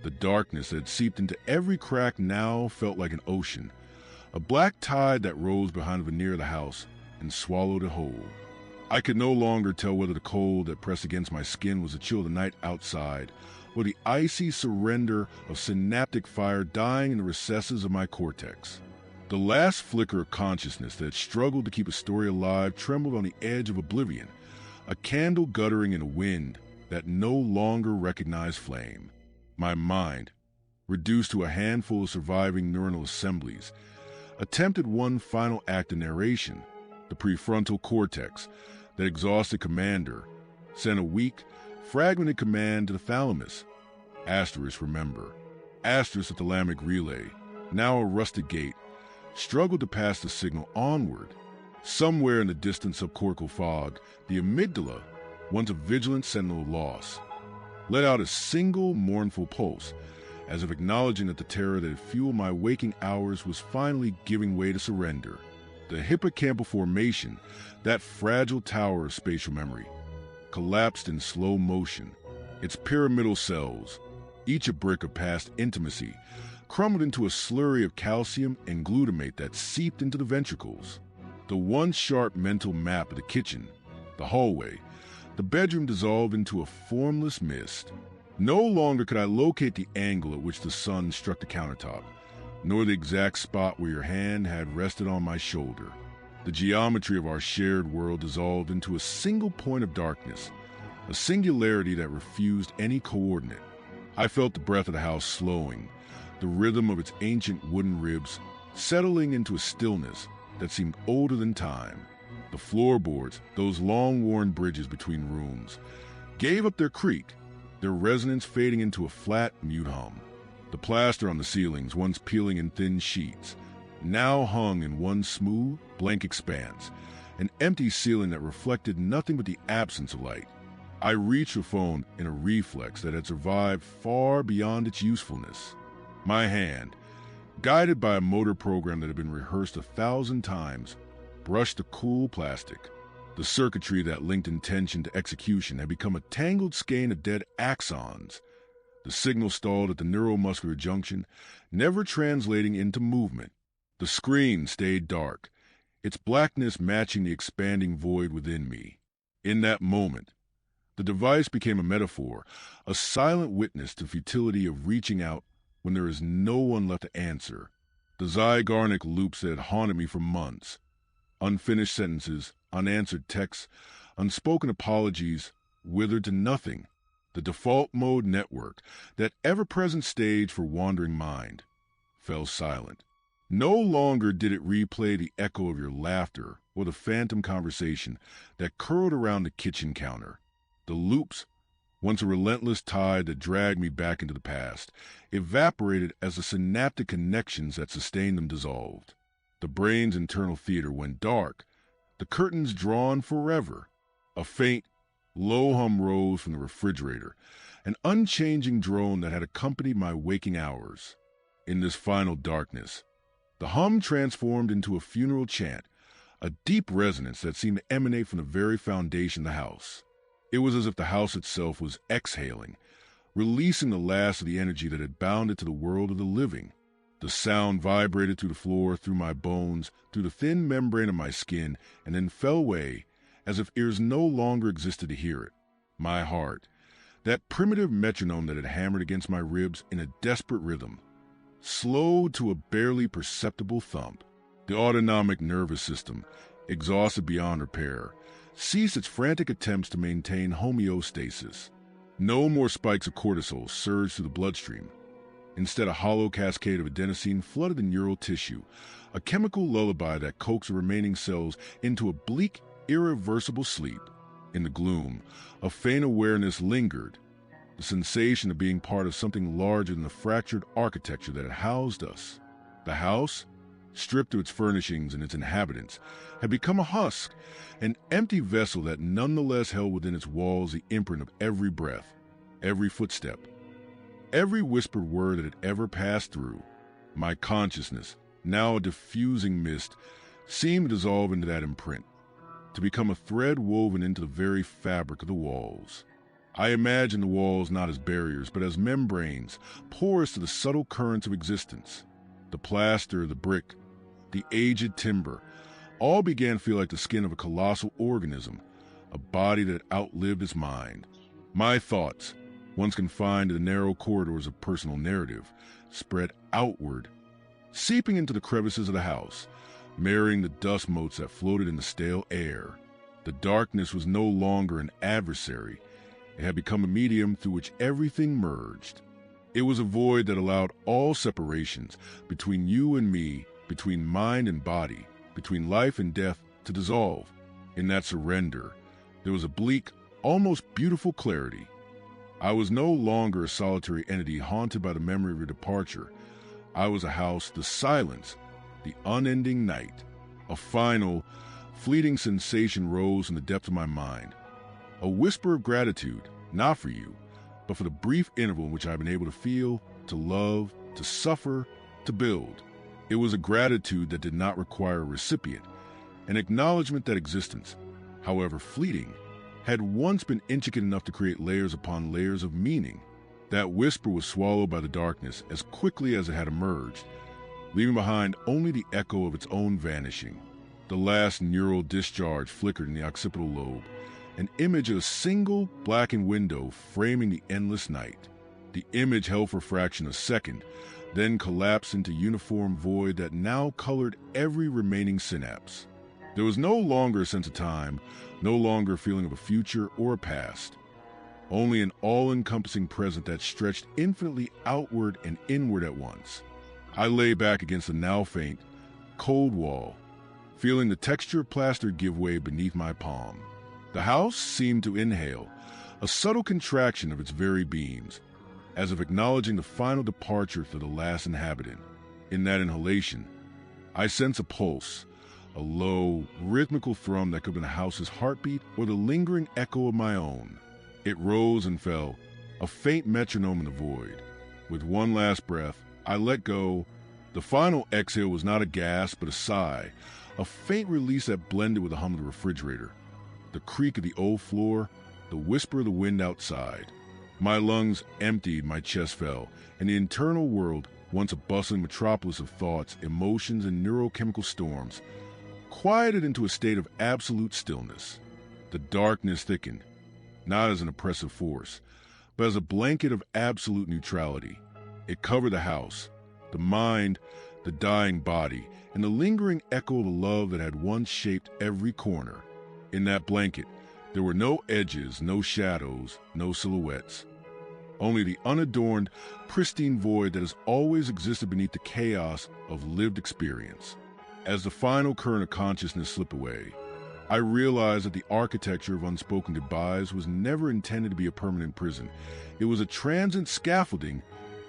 The darkness that had seeped into every crack now felt like an ocean, a black tide that rose behind the veneer of the house and swallowed it whole. I could no longer tell whether the cold that pressed against my skin was the chill of the night outside, or the icy surrender of synaptic fire dying in the recesses of my cortex. The last flicker of consciousness that had struggled to keep a story alive trembled on the edge of oblivion, a candle guttering in a wind that no longer recognized flame. My mind, reduced to a handful of surviving neuronal assemblies, attempted one final act of narration. The prefrontal cortex, that exhausted commander, sent a weak, fragmented command to the thalamus. Asterisk remember. Asterisk at the thalamic relay, now a rusted gate, struggled to pass the signal onward. Somewhere in the distant subcortical fog, the amygdala, once a vigilant sentinel of loss, let out a single mournful pulse, as if acknowledging that the terror that had fueled my waking hours was finally giving way to surrender. The hippocampal formation, that fragile tower of spatial memory, collapsed in slow motion. Its pyramidal cells, each a brick of past intimacy, crumbled into a slurry of calcium and glutamate that seeped into the ventricles. The once sharp mental map of the kitchen, the hallway, the bedroom dissolved into a formless mist. No longer could I locate the angle at which the sun struck the countertop, nor the exact spot where your hand had rested on my shoulder. The geometry of our shared world dissolved into a single point of darkness, a singularity that refused any coordinate. I felt the breath of the house slowing, the rhythm of its ancient wooden ribs settling into a stillness that seemed older than time. The floorboards, those long-worn bridges between rooms, gave up their creak, their resonance fading into a flat, mute hum. The plaster on the ceilings, once peeling in thin sheets, now hung in one smooth, blank expanse, an empty ceiling that reflected nothing but the absence of light. I reached the phone in a reflex that had survived far beyond its usefulness. My hand, guided by a motor program that had been rehearsed 1,000 times, brushed the cool plastic. The circuitry that linked intention to execution had become a tangled skein of dead axons. The signal stalled at the neuromuscular junction, never translating into movement. The screen stayed dark, its blackness matching the expanding void within me. In that moment, the device became a metaphor, a silent witness to the futility of reaching out when there is no one left to answer. The Zygarnik loops that had haunted me for months. Unfinished sentences, unanswered texts, unspoken apologies, withered to nothing. The default mode network, that ever-present stage for wandering mind, fell silent. No longer did it replay the echo of your laughter or the phantom conversation that curled around the kitchen counter. The loops, once a relentless tide that dragged me back into the past, evaporated as the synaptic connections that sustained them dissolved. The brain's internal theater went dark, the curtains drawn forever. A faint, low hum rose from the refrigerator, an unchanging drone that had accompanied my waking hours. In this final darkness, the hum transformed into a funeral chant, a deep resonance that seemed to emanate from the very foundation of the house. It was as if the house itself was exhaling, releasing the last of the energy that had bound it to the world of the living. The sound vibrated through the floor, through my bones, through the thin membrane of my skin, and then fell away as if ears no longer existed to hear it. My heart, that primitive metronome that had hammered against my ribs in a desperate rhythm, slowed to a barely perceptible thump. The autonomic nervous system, exhausted beyond repair, ceased its frantic attempts to maintain homeostasis. No more spikes of cortisol surged through the bloodstream. Instead, a hollow cascade of adenosine flooded the neural tissue, a chemical lullaby that coaxed the remaining cells into a bleak, irreversible sleep. In the gloom, a faint awareness lingered, the sensation of being part of something larger than the fractured architecture that had housed us. The house, stripped of its furnishings and its inhabitants, had become a husk, an empty vessel that nonetheless held within its walls the imprint of every breath, every footstep, every whispered word that had ever passed through. My consciousness, now a diffusing mist, seemed to dissolve into that imprint, to become a thread woven into the very fabric of the walls. I imagined the walls not as barriers, but as membranes, porous to the subtle currents of existence. The plaster, the brick, the aged timber, all began to feel like the skin of a colossal organism, a body that outlived its mind. My thoughts, once confined to the narrow corridors of personal narrative, spread outward, seeping into the crevices of the house, marrying the dust motes that floated in the stale air. The darkness was no longer an adversary. It had become a medium through which everything merged. It was a void that allowed all separations between you and me, between mind and body, between life and death, to dissolve. In that surrender, there was a bleak, almost beautiful clarity. I was no longer a solitary entity haunted by the memory of your departure. I was a house, the silence, the unending night. A final, fleeting sensation rose from the depth of my mind. A whisper of gratitude, not for you, but for the brief interval in which I've been able to feel, to love, to suffer, to build. It was a gratitude that did not require a recipient, an acknowledgement that existence, however fleeting, had once been intricate enough to create layers upon layers of meaning. That whisper was swallowed by the darkness as quickly as it had emerged, leaving behind only the echo of its own vanishing. The last neural discharge flickered in the occipital lobe, an image of a single blackened window framing the endless night. The image held for a fraction of a second, then collapsed into uniform void that now colored every remaining synapse. There was no longer a sense of time, no longer a feeling of a future or a past. Only an all-encompassing present that stretched infinitely outward and inward at once. I lay back against the now faint, cold wall, feeling the texture of plaster give way beneath my palm. The house seemed to inhale, a subtle contraction of its very beams, as if acknowledging the final departure for the last inhabitant. In that inhalation, I sense a pulse, a low, rhythmical thrum that could have been the house's heartbeat or the lingering echo of my own. It rose and fell, a faint metronome in the void. With one last breath, I let go. The final exhale was not a gasp, but a sigh, a faint release that blended with the hum of the refrigerator, the creak of the old floor, the whisper of the wind outside. My lungs emptied, my chest fell, and the internal world, once a bustling metropolis of thoughts, emotions, and neurochemical storms, quieted into a state of absolute stillness. The darkness thickened, not as an oppressive force, but as a blanket of absolute neutrality. It covered the house, the mind, the dying body, and the lingering echo of the love that had once shaped every corner. In that blanket, there were no edges, no shadows, no silhouettes. Only the unadorned, pristine void that has always existed beneath the chaos of lived experience. As the final current of consciousness slipped away, I realized that the architecture of unspoken goodbyes was never intended to be a permanent prison. It was a transient scaffolding,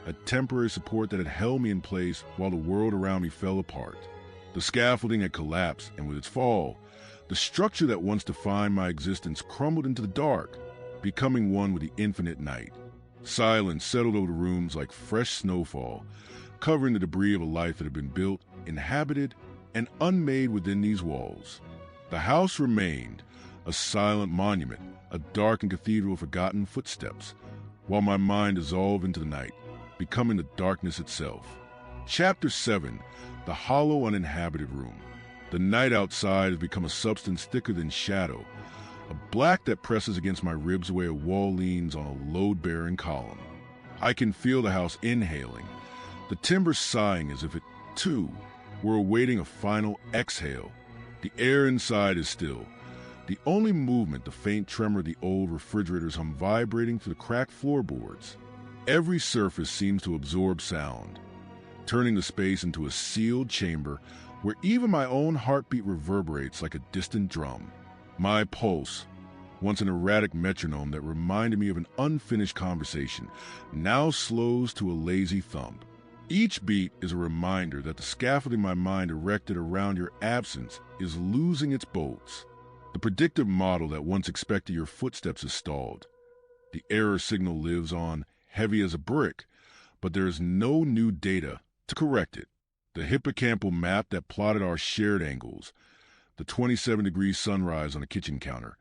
a temporary support that had held me in place while the world around me fell apart. The scaffolding had collapsed, and with its fall, the structure that once defined my existence crumbled into the dark, becoming one with the infinite night. Silence settled over the rooms like fresh snowfall, covering the debris of a life that had been built, inhabited, and unmade within these walls. The house remained, a silent monument, a darkened cathedral of forgotten footsteps, while my mind dissolved into the night, becoming the darkness itself. Chapter 7, The Hollow Uninhabited Room. The night outside has become a substance thicker than shadow, a black that presses against my ribs the way a wall leans on a load-bearing column. I can feel the house inhaling, the timber sighing as if it, too, were awaiting a final exhale. The air inside is still. The only movement, the faint tremor of the old refrigerator's hum vibrating through the cracked floorboards. Every surface seems to absorb sound, turning the space into a sealed chamber where even my own heartbeat reverberates like a distant drum. My pulse, once an erratic metronome that reminded me of an unfinished conversation, now slows to a lazy thump. Each beat is a reminder that the scaffolding my mind erected around your absence is losing its bolts. The predictive model that once expected your footsteps is stalled. The error signal lives on, heavy as a brick, but there is no new data to correct it. The hippocampal map that plotted our shared angles, the 27-degree sunrise on a kitchen counter,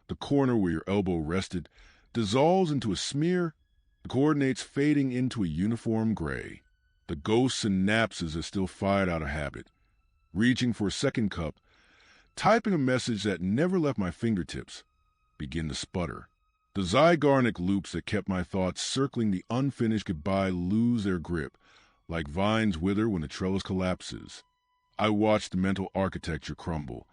the corner where your elbow rested, dissolves into a smear, the coordinates fading into a uniform gray. The ghost synapses are still fired out of habit, reaching for a second cup, typing a message that never left my fingertips, begin to sputter. The zygarnic loops that kept my thoughts circling the unfinished goodbye lose their grip, like vines wither when the trellis collapses. I watched the mental architecture crumble,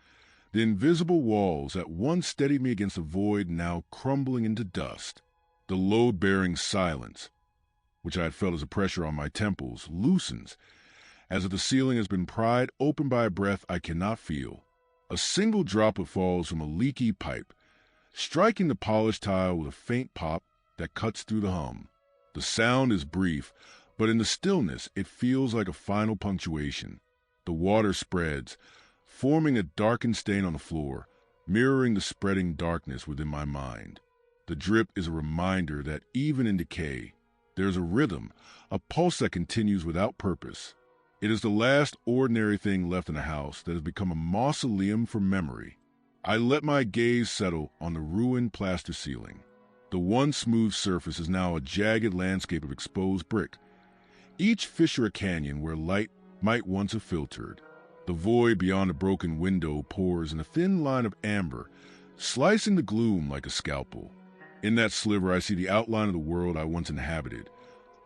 the invisible walls that once steadied me against the void now crumbling into dust. The load-bearing silence, which I had felt as a pressure on my temples, loosens, as if the ceiling has been pried open by a breath I cannot feel. A single droplet falls from a leaky pipe, striking the polished tile with a faint pop that cuts through the hum. The sound is brief, but in the stillness it feels like a final punctuation. The water spreads, forming a darkened stain on the floor, mirroring the spreading darkness within my mind. The drip is a reminder that even in decay, there's a rhythm, a pulse that continues without purpose. It is the last ordinary thing left in the house that has become a mausoleum for memory. I let my gaze settle on the ruined plaster ceiling. The once smooth surface is now a jagged landscape of exposed brick, each fissure a canyon where light might once have filtered. The void beyond the broken window pours in a thin line of amber, slicing the gloom like a scalpel. In that sliver, I see the outline of the world I once inhabited,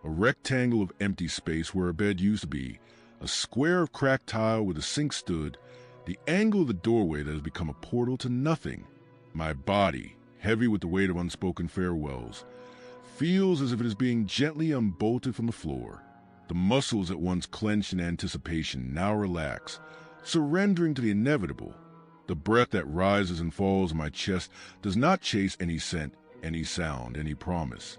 a rectangle of empty space where a bed used to be, a square of cracked tile where the sink stood, the angle of the doorway that has become a portal to nothing. My body, heavy with the weight of unspoken farewells, feels as if it is being gently unbolted from the floor. The muscles that once clenched in anticipation now relax, surrendering to the inevitable. The breath that rises and falls in my chest does not chase any scent, any sound, any promise.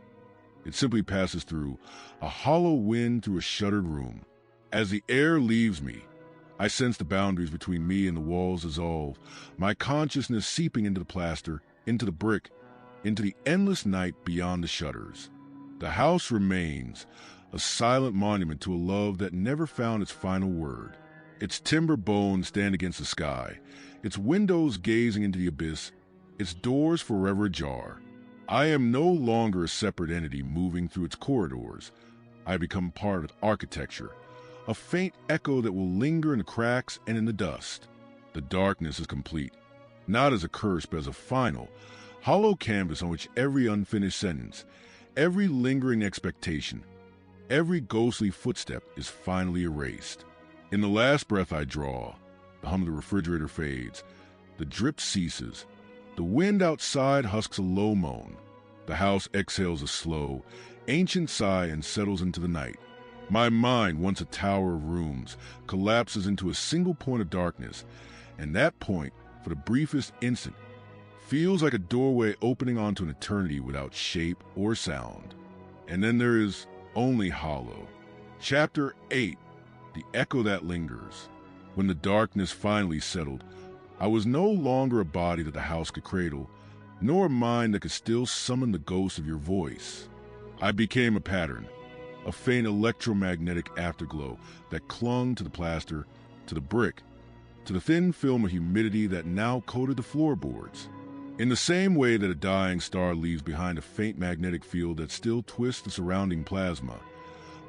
It simply passes through, a hollow wind through a shuttered room. As the air leaves me, I sense the boundaries between me and the walls dissolve, my consciousness seeping into the plaster, into the brick, into the endless night beyond the shutters. The house remains, a silent monument to a love that never found its final word. Its timber bones stand against the sky, its windows gazing into the abyss, its doors forever ajar. I am no longer a separate entity moving through its corridors. I become part of architecture, a faint echo that will linger in the cracks and in the dust. The darkness is complete, not as a curse but as a final, hollow canvas on which every unfinished sentence, every lingering expectation, every ghostly footstep is finally erased. In the last breath I draw, the hum of the refrigerator fades, the drip ceases, the wind outside husks a low moan, the house exhales a slow, ancient sigh and settles into the night. My mind, once a tower of rooms, collapses into a single point of darkness, and that point, for the briefest instant, feels like a doorway opening onto an eternity without shape or sound. And then there is only hollow. Chapter 8, The Echo That Lingers. When the darkness finally settled, I was no longer a body that the house could cradle, nor a mind that could still summon the ghost of your voice. I became a pattern, a faint electromagnetic afterglow that clung to the plaster, to the brick, to the thin film of humidity that now coated the floorboards. In the same way that a dying star leaves behind a faint magnetic field that still twists the surrounding plasma,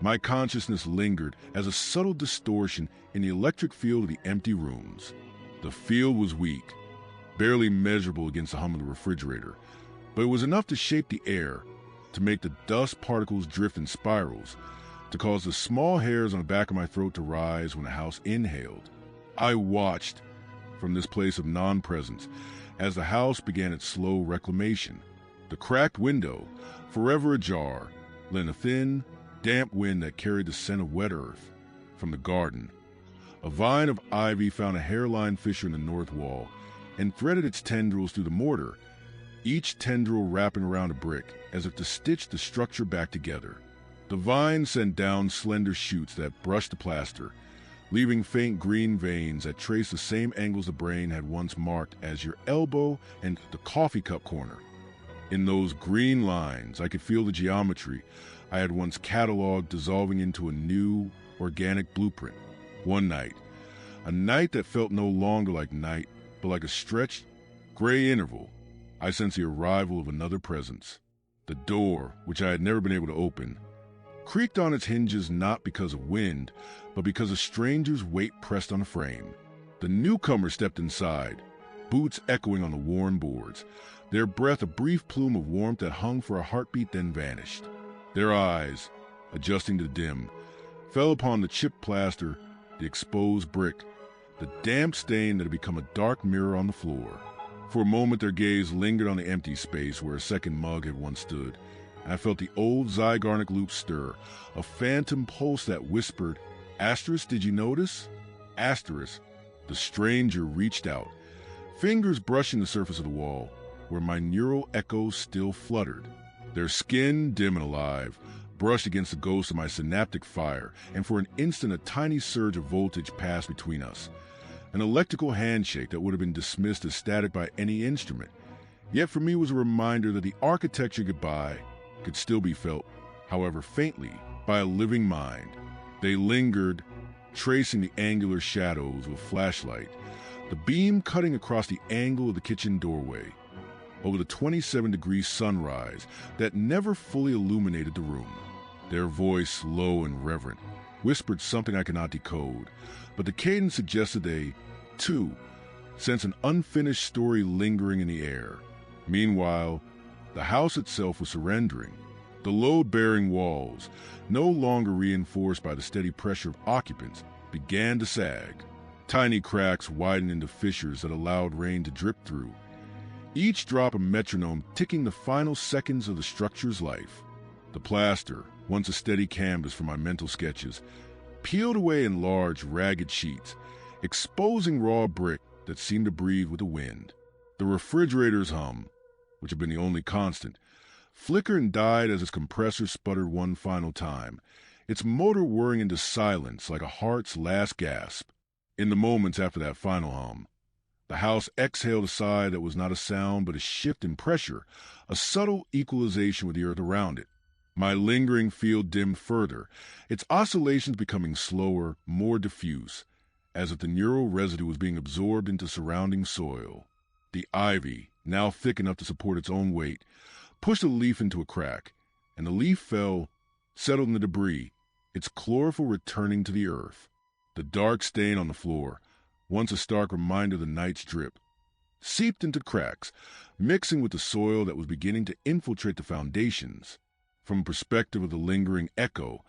my consciousness lingered as a subtle distortion in the electric field of the empty rooms. The field was weak, barely measurable against the hum of the refrigerator, but it was enough to shape the air, to make the dust particles drift in spirals, to cause the small hairs on the back of my throat to rise when the house inhaled. I watched from this place of non-presence as the house began its slow reclamation. The cracked window, forever ajar, lent a thin, damp wind that carried the scent of wet earth. From the garden, a vine of ivy found a hairline fissure in the north wall and threaded its tendrils through the mortar, each tendril wrapping around a brick as if to stitch the structure back together. The vine sent down slender shoots that brushed the plaster, leaving faint green veins that traced the same angles the brain had once marked as your elbow and the coffee cup corner. In those green lines, I could feel the geometry I had once cataloged dissolving into a new, organic blueprint. One night, a night that felt no longer like night, but like a stretched, gray interval, I sensed the arrival of another presence. The door, which I had never been able to open, creaked on its hinges not because of wind, but because a stranger's weight pressed on the frame. The newcomer stepped inside, boots echoing on the worn boards, their breath a brief plume of warmth that hung for a heartbeat then vanished. Their eyes, adjusting to the dim, fell upon the chipped plaster, the exposed brick, the damp stain that had become a dark mirror on the floor. For a moment their gaze lingered on the empty space where a second mug had once stood, and I felt the old zygarnic loop stir, a phantom pulse that whispered, "Asterisk, did you notice?" Asterisk. The stranger reached out, fingers brushing the surface of the wall, where my neural echoes still fluttered. Their skin, dim and alive, brushed against the ghost of my synaptic fire, and for an instant a tiny surge of voltage passed between us. An electrical handshake that would have been dismissed as static by any instrument. Yet for me was a reminder that the architecture goodbye could still be felt, however faintly, by a living mind. They lingered, tracing the angular shadows with flashlight, the beam cutting across the angle of the kitchen doorway, over the 27-degree sunrise that never fully illuminated the room. Their voice low and reverent, whispered something I cannot decode, but the cadence suggested they, too, sense an unfinished story lingering in the air. Meanwhile, the house itself was surrendering. The load-bearing walls, no longer reinforced by the steady pressure of occupants, began to sag. Tiny cracks widened into fissures that allowed rain to drip through, each drop a metronome ticking the final seconds of the structure's life. The plaster, once a steady canvas for my mental sketches, peeled away in large, ragged sheets, exposing raw brick that seemed to breathe with the wind. The refrigerator's hum, which had been the only constant, flickered and died as its compressor sputtered one final time, its motor whirring into silence like a heart's last gasp. In the moments after that final hum, the house exhaled a sigh that was not a sound but a shift in pressure, a subtle equalization with the earth around it. My lingering field dimmed further, its oscillations becoming slower, more diffuse, as if the neural residue was being absorbed into surrounding soil. The ivy, now thick enough to support its own weight, pushed a leaf into a crack, and the leaf fell, settled in the debris, its chlorophyll returning to the earth. The dark stain on the floor, once a stark reminder of the night's drip, seeped into cracks, mixing with the soil that was beginning to infiltrate the foundations. From a perspective of the lingering echo,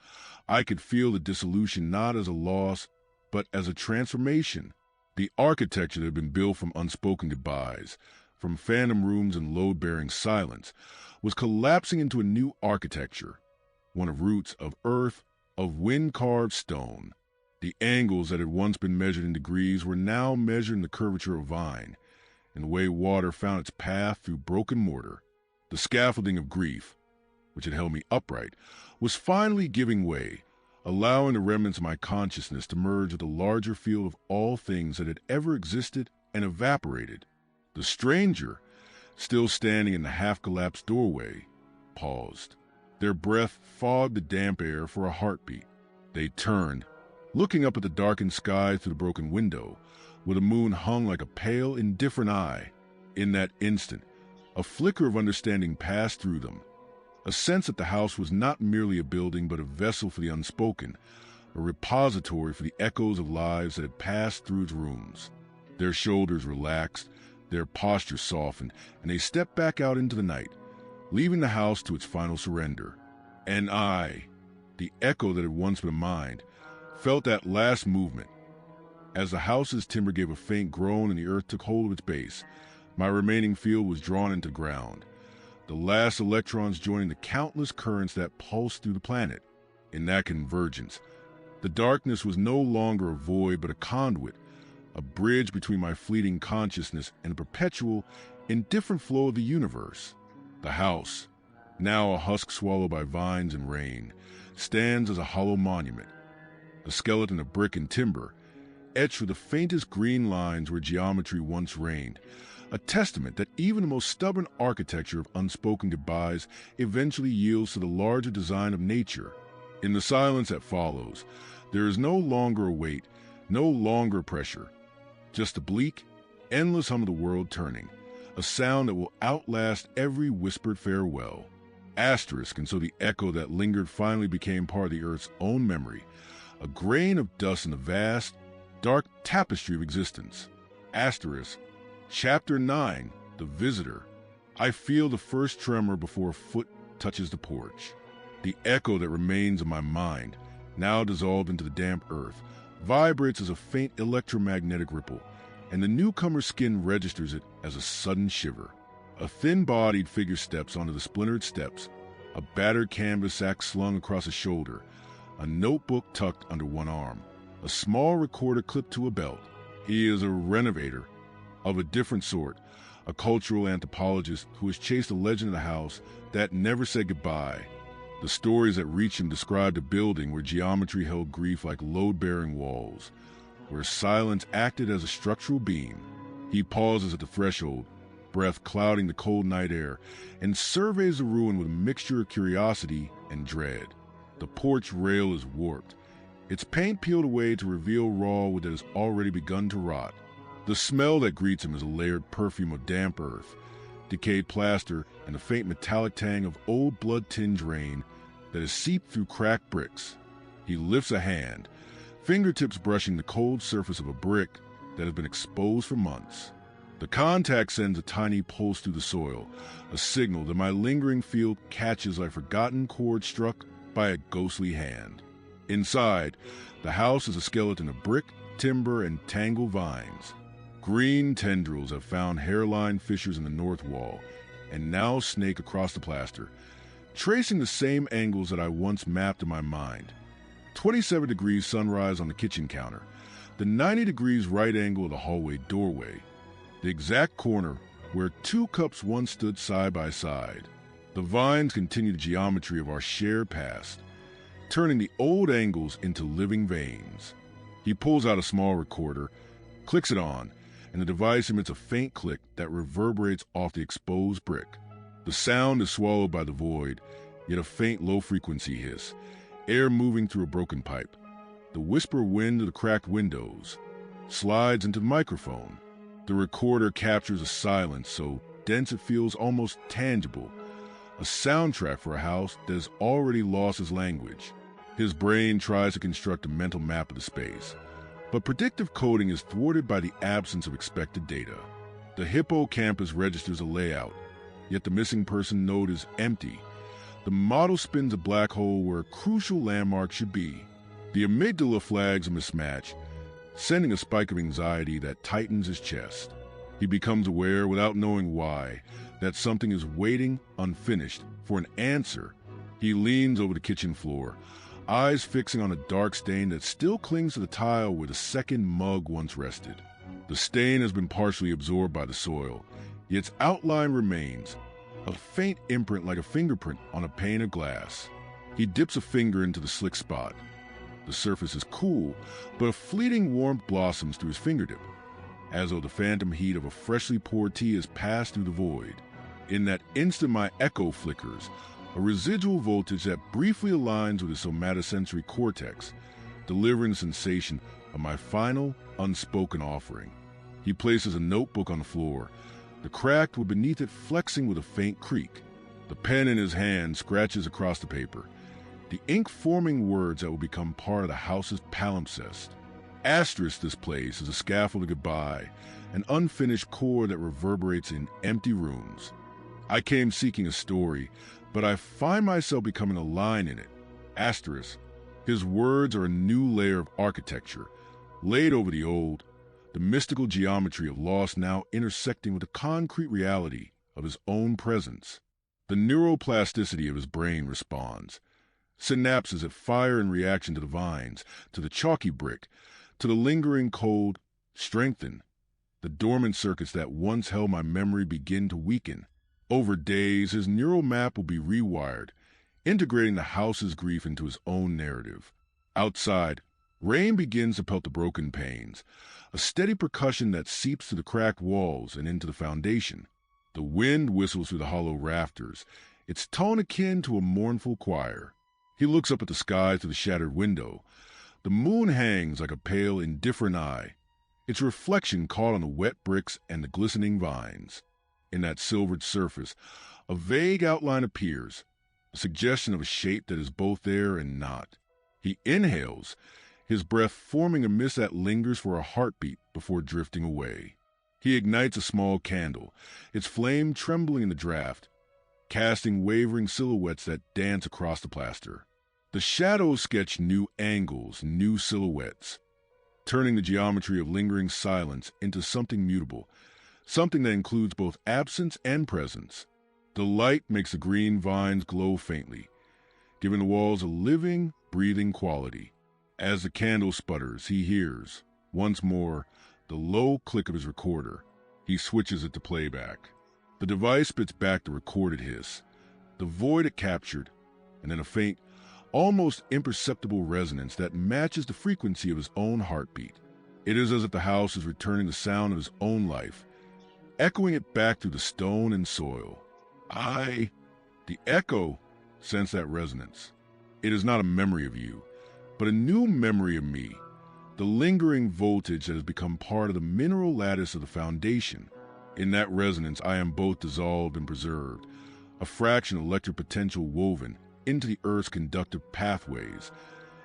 I could feel the dissolution not as a loss, but as a transformation. The architecture that had been built from unspoken goodbyes, from phantom rooms and load-bearing silence, was collapsing into a new architecture, one of roots, of earth, of wind-carved stone. The angles that had once been measured in degrees were now measured in the curvature of vine, in the way water found its path through broken mortar. The scaffolding of grief, which had held me upright, was finally giving way, allowing the remnants of my consciousness to merge with the larger field of all things that had ever existed and evaporated. The stranger, still standing in the half-collapsed doorway, paused. Their breath fogged the damp air for a heartbeat. They turned, looking up at the darkened sky through the broken window, where the moon hung like a pale, indifferent eye. In that instant, a flicker of understanding passed through them, a sense that the house was not merely a building but a vessel for the unspoken, a repository for the echoes of lives that had passed through its rooms. Their shoulders relaxed, their posture softened, and they stepped back out into the night, leaving the house to its final surrender. And I, the echo that had once been mine, felt that last movement. As the house's timber gave a faint groan and the earth took hold of its base, my remaining field was drawn into ground, the last electrons joining the countless currents that pulsed through the planet. In that convergence, the darkness was no longer a void but a conduit, a bridge between my fleeting consciousness and the perpetual, indifferent flow of the universe. The house, now a husk swallowed by vines and rain, stands as a hollow monument, a skeleton of brick and timber, etched with the faintest green lines where geometry once reigned, a testament that even the most stubborn architecture of unspoken goodbyes eventually yields to the larger design of nature. In the silence that follows, there is no longer a weight, no longer pressure, just a bleak, endless hum of the world turning, a sound that will outlast every whispered farewell. Asterisk, and so the echo that lingered finally became part of the earth's own memory, a grain of dust in the vast, dark tapestry of existence. Asterisk, Chapter 9, The Visitor. I feel the first tremor before a foot touches the porch. The echo that remains in my mind, now dissolved into the damp earth, vibrates as a faint electromagnetic ripple, and the newcomer's skin registers it as a sudden shiver. A thin-bodied figure steps onto the splintered steps, a battered canvas sack slung across his shoulder, a notebook tucked under one arm, a small recorder clipped to a belt. He is a renovator of a different sort, a cultural anthropologist who has chased the legend of the house that never said goodbye. The stories that reach him described a building where geometry held grief like load-bearing walls, where silence acted as a structural beam. He pauses at the threshold, breath clouding the cold night air, and surveys the ruin with a mixture of curiosity and dread. The porch rail is warped, its paint peeled away to reveal raw wood that has already begun to rot. The smell that greets him is a layered perfume of damp earth, decayed plaster, and the faint metallic tang of old blood-tinged rain that has seeped through cracked bricks. He lifts a hand, fingertips brushing the cold surface of a brick that has been exposed for months. The contact sends a tiny pulse through the soil, a signal that my lingering field catches like a forgotten chord struck by a ghostly hand. Inside, the house is a skeleton of brick, timber, and tangled vines. Green tendrils have found hairline fissures in the north wall and now snake across the plaster, tracing the same angles that I once mapped in my mind. 27 degrees sunrise on the kitchen counter, the 90 degrees right angle of the hallway doorway, the exact corner where two cups once stood side by side. The vines continue the geometry of our shared past, turning the old angles into living veins. He pulls out a small recorder, clicks it on, and the device emits a faint click that reverberates off the exposed brick. The sound is swallowed by the void, yet a faint low-frequency hiss, air moving through a broken pipe. The whisper wind of the cracked windows slides into the microphone. The recorder captures a silence so dense it feels almost tangible, a soundtrack for a house that has already lost its language. His brain tries to construct a mental map of the space, but predictive coding is thwarted by the absence of expected data. The hippocampus registers a layout, yet the missing person node is empty. The model spins a black hole where a crucial landmark should be. The amygdala flags a mismatch, sending a spike of anxiety that tightens his chest. He becomes aware, without knowing why, that something is waiting, unfinished, for an answer. He leans over the kitchen floor, eyes fixing on a dark stain that still clings to the tile where the second mug once rested. The stain has been partially absorbed by the soil, yet its outline remains, a faint imprint like a fingerprint on a pane of glass. He dips a finger into the slick spot. The surface is cool, but a fleeting warmth blossoms through his fingertip, as though the phantom heat of a freshly poured tea has passed through the void. In that instant my echo flickers, a residual voltage that briefly aligns with his somatosensory cortex, delivering the sensation of my final, unspoken offering. He places a notebook on the floor, the cracked wood beneath it flexing with a faint creak. The pen in his hand scratches across the paper, the ink forming words that will become part of the house's palimpsest. Asterisk this place is a scaffold of goodbye, an unfinished core that reverberates in empty rooms. I came seeking a story, but I find myself becoming a line in it. Asterisk. His words are a new layer of architecture, laid over the old, the mystical geometry of loss now intersecting with the concrete reality of his own presence. The neuroplasticity of his brain responds. Synapses that fire in reaction to the vines, to the chalky brick, to the lingering cold, strengthen. The dormant circuits that once held my memory begin to weaken. Over days, his neural map will be rewired, integrating the house's grief into his own narrative. Outside, rain begins to pelt the broken panes, a steady percussion that seeps through the cracked walls and into the foundation. The wind whistles through the hollow rafters, its tone akin to a mournful choir. He looks up at the sky through the shattered window. The moon hangs like a pale, indifferent eye, its reflection caught on the wet bricks and the glistening vines. In that silvered surface, a vague outline appears, a suggestion of a shape that is both there and not. He inhales, his breath forming a mist that lingers for a heartbeat before drifting away. He ignites a small candle, its flame trembling in the draft, casting wavering silhouettes that dance across the plaster. The shadows sketch new angles, new silhouettes, turning the geometry of lingering silence into something mutable, something that includes both absence and presence. The light makes the green vines glow faintly, giving the walls a living, breathing quality. As the candle sputters, he hears, once more, the low click of his recorder. He switches it to playback. The device spits back the recorded hiss, the void it captured, and then a faint, almost imperceptible resonance that matches the frequency of his own heartbeat. It is as if the house is returning the sound of his own life, echoing it back through the stone and soil. The echo, sense that resonance. It is not a memory of you, but a new memory of me, the lingering voltage that has become part of the mineral lattice of the foundation. In that resonance, I am both dissolved and preserved, a fraction of electric potential woven into the Earth's conductive pathways,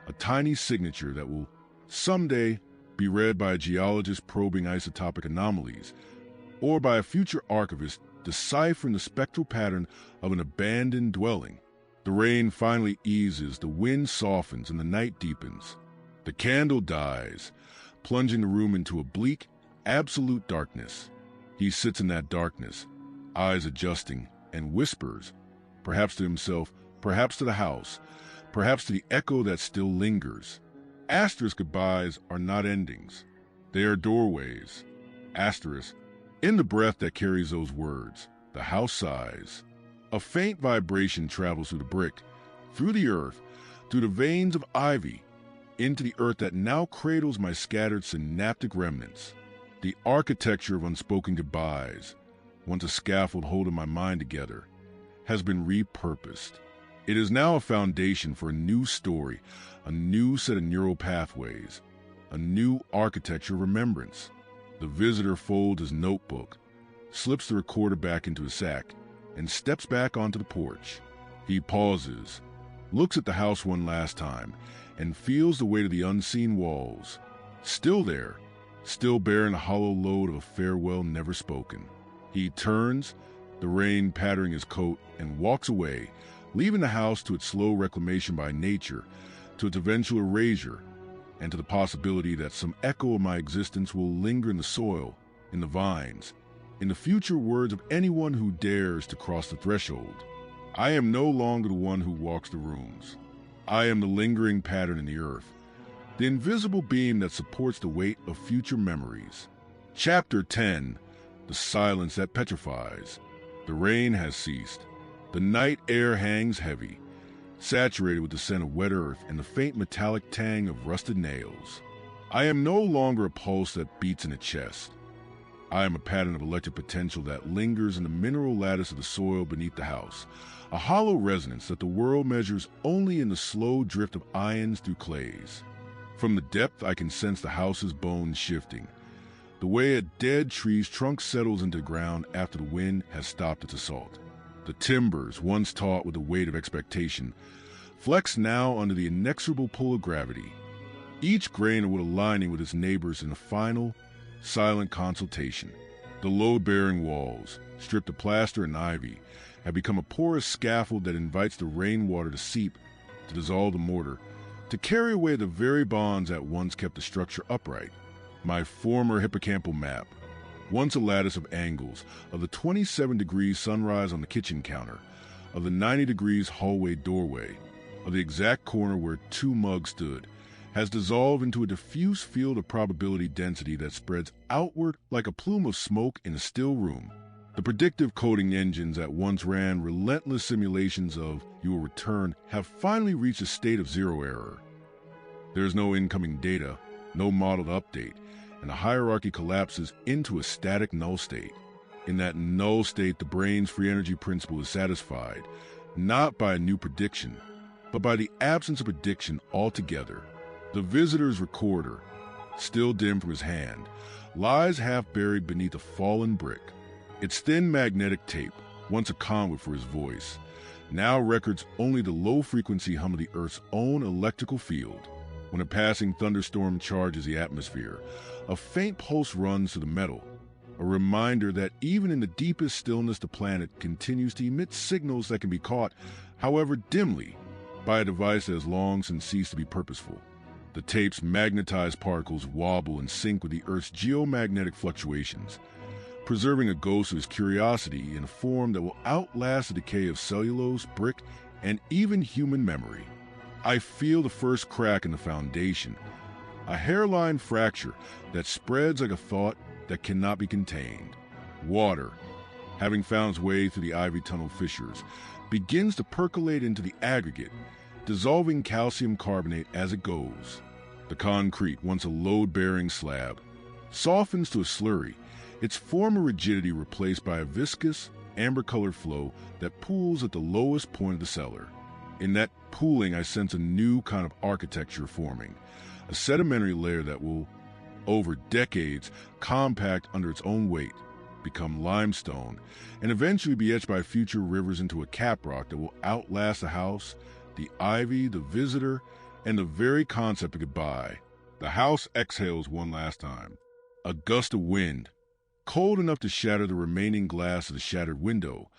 a tiny signature that will someday be read by a geologist probing isotopic anomalies, or by a future archivist deciphering the spectral pattern of an abandoned dwelling. The rain finally eases, the wind softens, and the night deepens. The candle dies, plunging the room into a bleak, absolute darkness. He sits in that darkness, eyes adjusting, and whispers, perhaps to himself, perhaps to the house, perhaps to the echo that still lingers. Asterisk goodbyes are not endings. They are doorways. Asterisk, in the breath that carries those words, the house sighs. A faint vibration travels through the brick, through the earth, through the veins of ivy, into the earth that now cradles my scattered synaptic remnants. The architecture of unspoken goodbyes, once a scaffold holding my mind together, has been repurposed. It is now a foundation for a new story, a new set of neural pathways, a new architecture of remembrance. The visitor folds his notebook, slips the recorder back into his sack, and steps back onto the porch. He pauses, looks at the house one last time, and feels the weight of the unseen walls. Still there, still bearing the hollow load of a farewell never spoken. He turns, the rain pattering his coat, and walks away, leaving the house to its slow reclamation by nature, to its eventual erasure, and to the possibility that some echo of my existence will linger in the soil, in the vines, in the future words of anyone who dares to cross the threshold. I am no longer the one who walks the rooms. I am the lingering pattern in the earth, the invisible beam that supports the weight of future memories. Chapter 10. The silence that petrifies. The rain has ceased. The night air hangs heavy, saturated with the scent of wet earth and the faint metallic tang of rusted nails. I am no longer a pulse that beats in a chest. I am a pattern of electric potential that lingers in the mineral lattice of the soil beneath the house, a hollow resonance that the world measures only in the slow drift of ions through clays. From the depth I can sense the house's bones shifting, the way a dead tree's trunk settles into the ground after the wind has stopped its assault. The timbers, once taut with the weight of expectation, flex now under the inexorable pull of gravity, each grain of wood aligning with its neighbors in a final, silent consultation. The load-bearing walls, stripped of plaster and ivy, have become a porous scaffold that invites the rainwater to seep, to dissolve the mortar, to carry away the very bonds that once kept the structure upright. My former hippocampal map, once a lattice of angles, of the 27 degrees sunrise on the kitchen counter, of the 90 degrees hallway doorway, of the exact corner where two mugs stood, has dissolved into a diffuse field of probability density that spreads outward like a plume of smoke in a still room. The predictive coding engines that once ran relentless simulations of "you will return" have finally reached a state of zero error. There is no incoming data, no modeled update, and the hierarchy collapses into a static null state. In that null state, the brain's free energy principle is satisfied, not by a new prediction, but by the absence of prediction altogether. The visitor's recorder, still dim from his hand, lies half buried beneath a fallen brick. Its thin magnetic tape, once a conduit for his voice, now records only the low-frequency hum of the Earth's own electrical field. When a passing thunderstorm charges the atmosphere, a faint pulse runs through the metal, a reminder that even in the deepest stillness the planet continues to emit signals that can be caught, however dimly, by a device that has long since ceased to be purposeful. The tape's magnetized particles wobble and sync with the Earth's geomagnetic fluctuations, preserving a ghost of his curiosity in a form that will outlast the decay of cellulose, brick, and even human memory. I feel the first crack in the foundation, a hairline fracture that spreads like a thought that cannot be contained. Water, having found its way through the ivy tunnel fissures, begins to percolate into the aggregate, dissolving calcium carbonate as it goes. The concrete, once a load-bearing slab, softens to a slurry, its former rigidity replaced by a viscous, amber-colored flow that pools at the lowest point of the cellar. In that pooling, I sense a new kind of architecture forming, a sedimentary layer that will, over decades, compact under its own weight, become limestone, and eventually be etched by future rivers into a caprock that will outlast the house, the ivy, the visitor, and the very concept of goodbye. The house exhales one last time. A gust of wind, cold enough to shatter the remaining glass of the shattered window,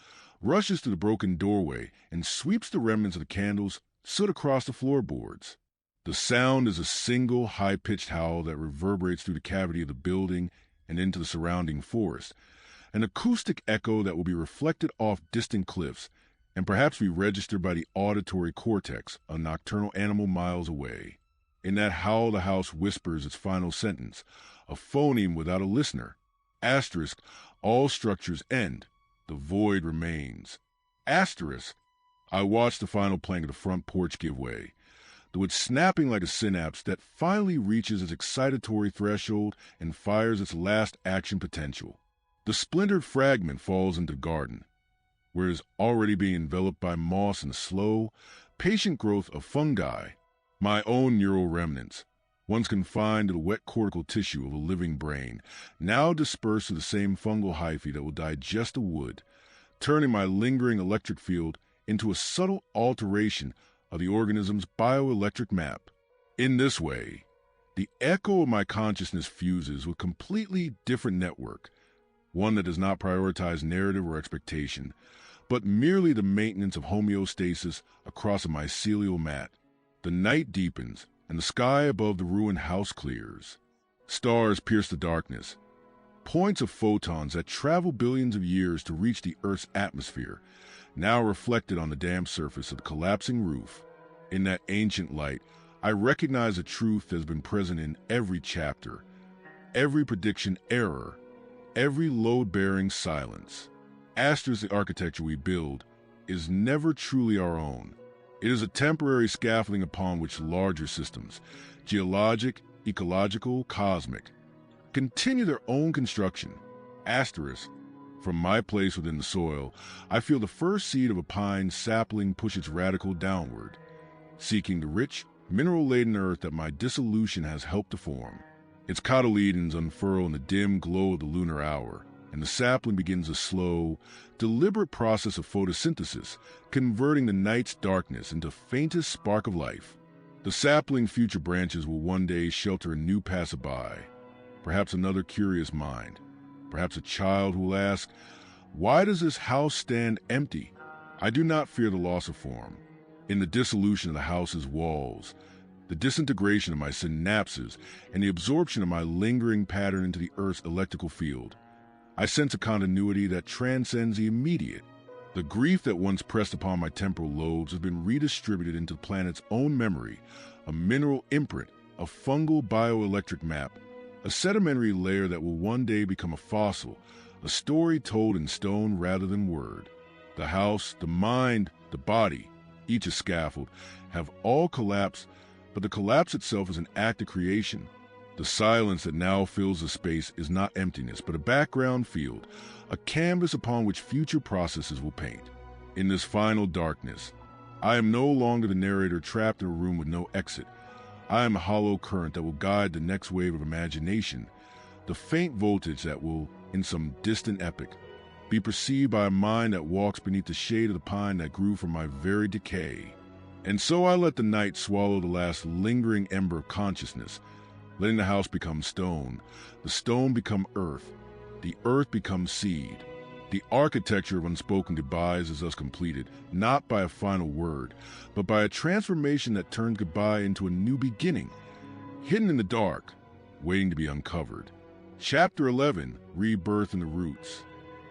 rushes through the broken doorway and sweeps the remnants of the candles soot across the floorboards. The sound is a single high-pitched howl that reverberates through the cavity of the building and into the surrounding forest, an acoustic echo that will be reflected off distant cliffs and perhaps be registered by the auditory cortex, a nocturnal animal miles away. In that howl, the house whispers its final sentence, a phoneme without a listener. Asterisk, all structures end. The void remains. Asterisk, I watch the final plank of the front porch give way, the wood snapping like a synapse that finally reaches its excitatory threshold and fires its last action potential. The splintered fragment falls into the garden, where it is already being enveloped by moss and slow, patient growth of fungi, my own neural remnants, once confined to the wet cortical tissue of a living brain, now dispersed through the same fungal hyphae that will digest the wood, turning my lingering electric field into a subtle alteration of the organism's bioelectric map. In this way, the echo of my consciousness fuses with a completely different network, one that does not prioritize narrative or expectation, but merely the maintenance of homeostasis across a mycelial mat. The night deepens, and the sky above the ruined house clears. Stars pierce the darkness, points of photons that travel billions of years to reach the Earth's atmosphere, now reflected on the damp surface of the collapsing roof. In that ancient light, I recognize a truth that has been present in every chapter, every prediction error, every load-bearing silence. Asterisk, the architecture we build is never truly our own. It is a temporary scaffolding upon which larger systems, geologic, ecological, cosmic, continue their own construction. Asterisk, from my place within the soil, I feel the first seed of a pine sapling push its radical downward, seeking the rich, mineral-laden earth that my dissolution has helped to form. Its cotyledons unfurl in the dim glow of the lunar hour, and the sapling begins a slow, deliberate process of photosynthesis, converting the night's darkness into faintest spark of life. The sapling future branches will one day shelter a new passerby, perhaps another curious mind, perhaps a child who will ask, "Why does this house stand empty?" I do not fear the loss of form. In the dissolution of the house's walls, the disintegration of my synapses, and the absorption of my lingering pattern into the Earth's electrical field, I sense a continuity that transcends the immediate. The grief that once pressed upon my temporal lobes has been redistributed into the planet's own memory, a mineral imprint, a fungal bioelectric map, a sedimentary layer that will one day become a fossil, a story told in stone rather than word. The house, the mind, the body, each a scaffold, have all collapsed, but the collapse itself is an act of creation. The silence that now fills the space is not emptiness, but a background field, a canvas upon which future processes will paint. In this final darkness, I am no longer the narrator trapped in a room with no exit. I am a hollow current that will guide the next wave of imagination, the faint voltage that will, in some distant epoch, be perceived by a mind that walks beneath the shade of the pine that grew from my very decay. And so I let the night swallow the last lingering ember of consciousness, letting the house become stone, the stone become earth, the earth become seed. The architecture of unspoken goodbyes is thus completed, not by a final word, but by a transformation that turns goodbye into a new beginning, hidden in the dark, waiting to be uncovered. Chapter 11, Rebirth in the Roots.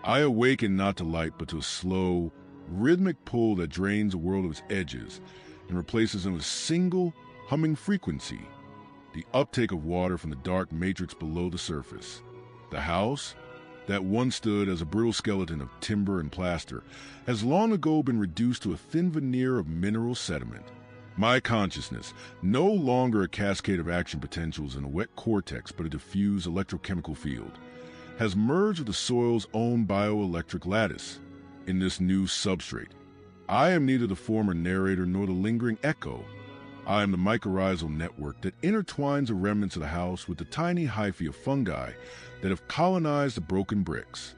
I awaken not to light, but to a slow, rhythmic pull that drains the world of its edges and replaces them with a single, humming frequency, the uptake of water from the dark matrix below the surface. The house, that once stood as a brittle skeleton of timber and plaster, has long ago been reduced to a thin veneer of mineral sediment. My consciousness, no longer a cascade of action potentials in a wet cortex but a diffuse electrochemical field, has merged with the soil's own bioelectric lattice. In this new substrate, I am neither the former narrator nor the lingering echo. I am the mycorrhizal network that intertwines the remnants of the house with the tiny hyphae of fungi that have colonized the broken bricks.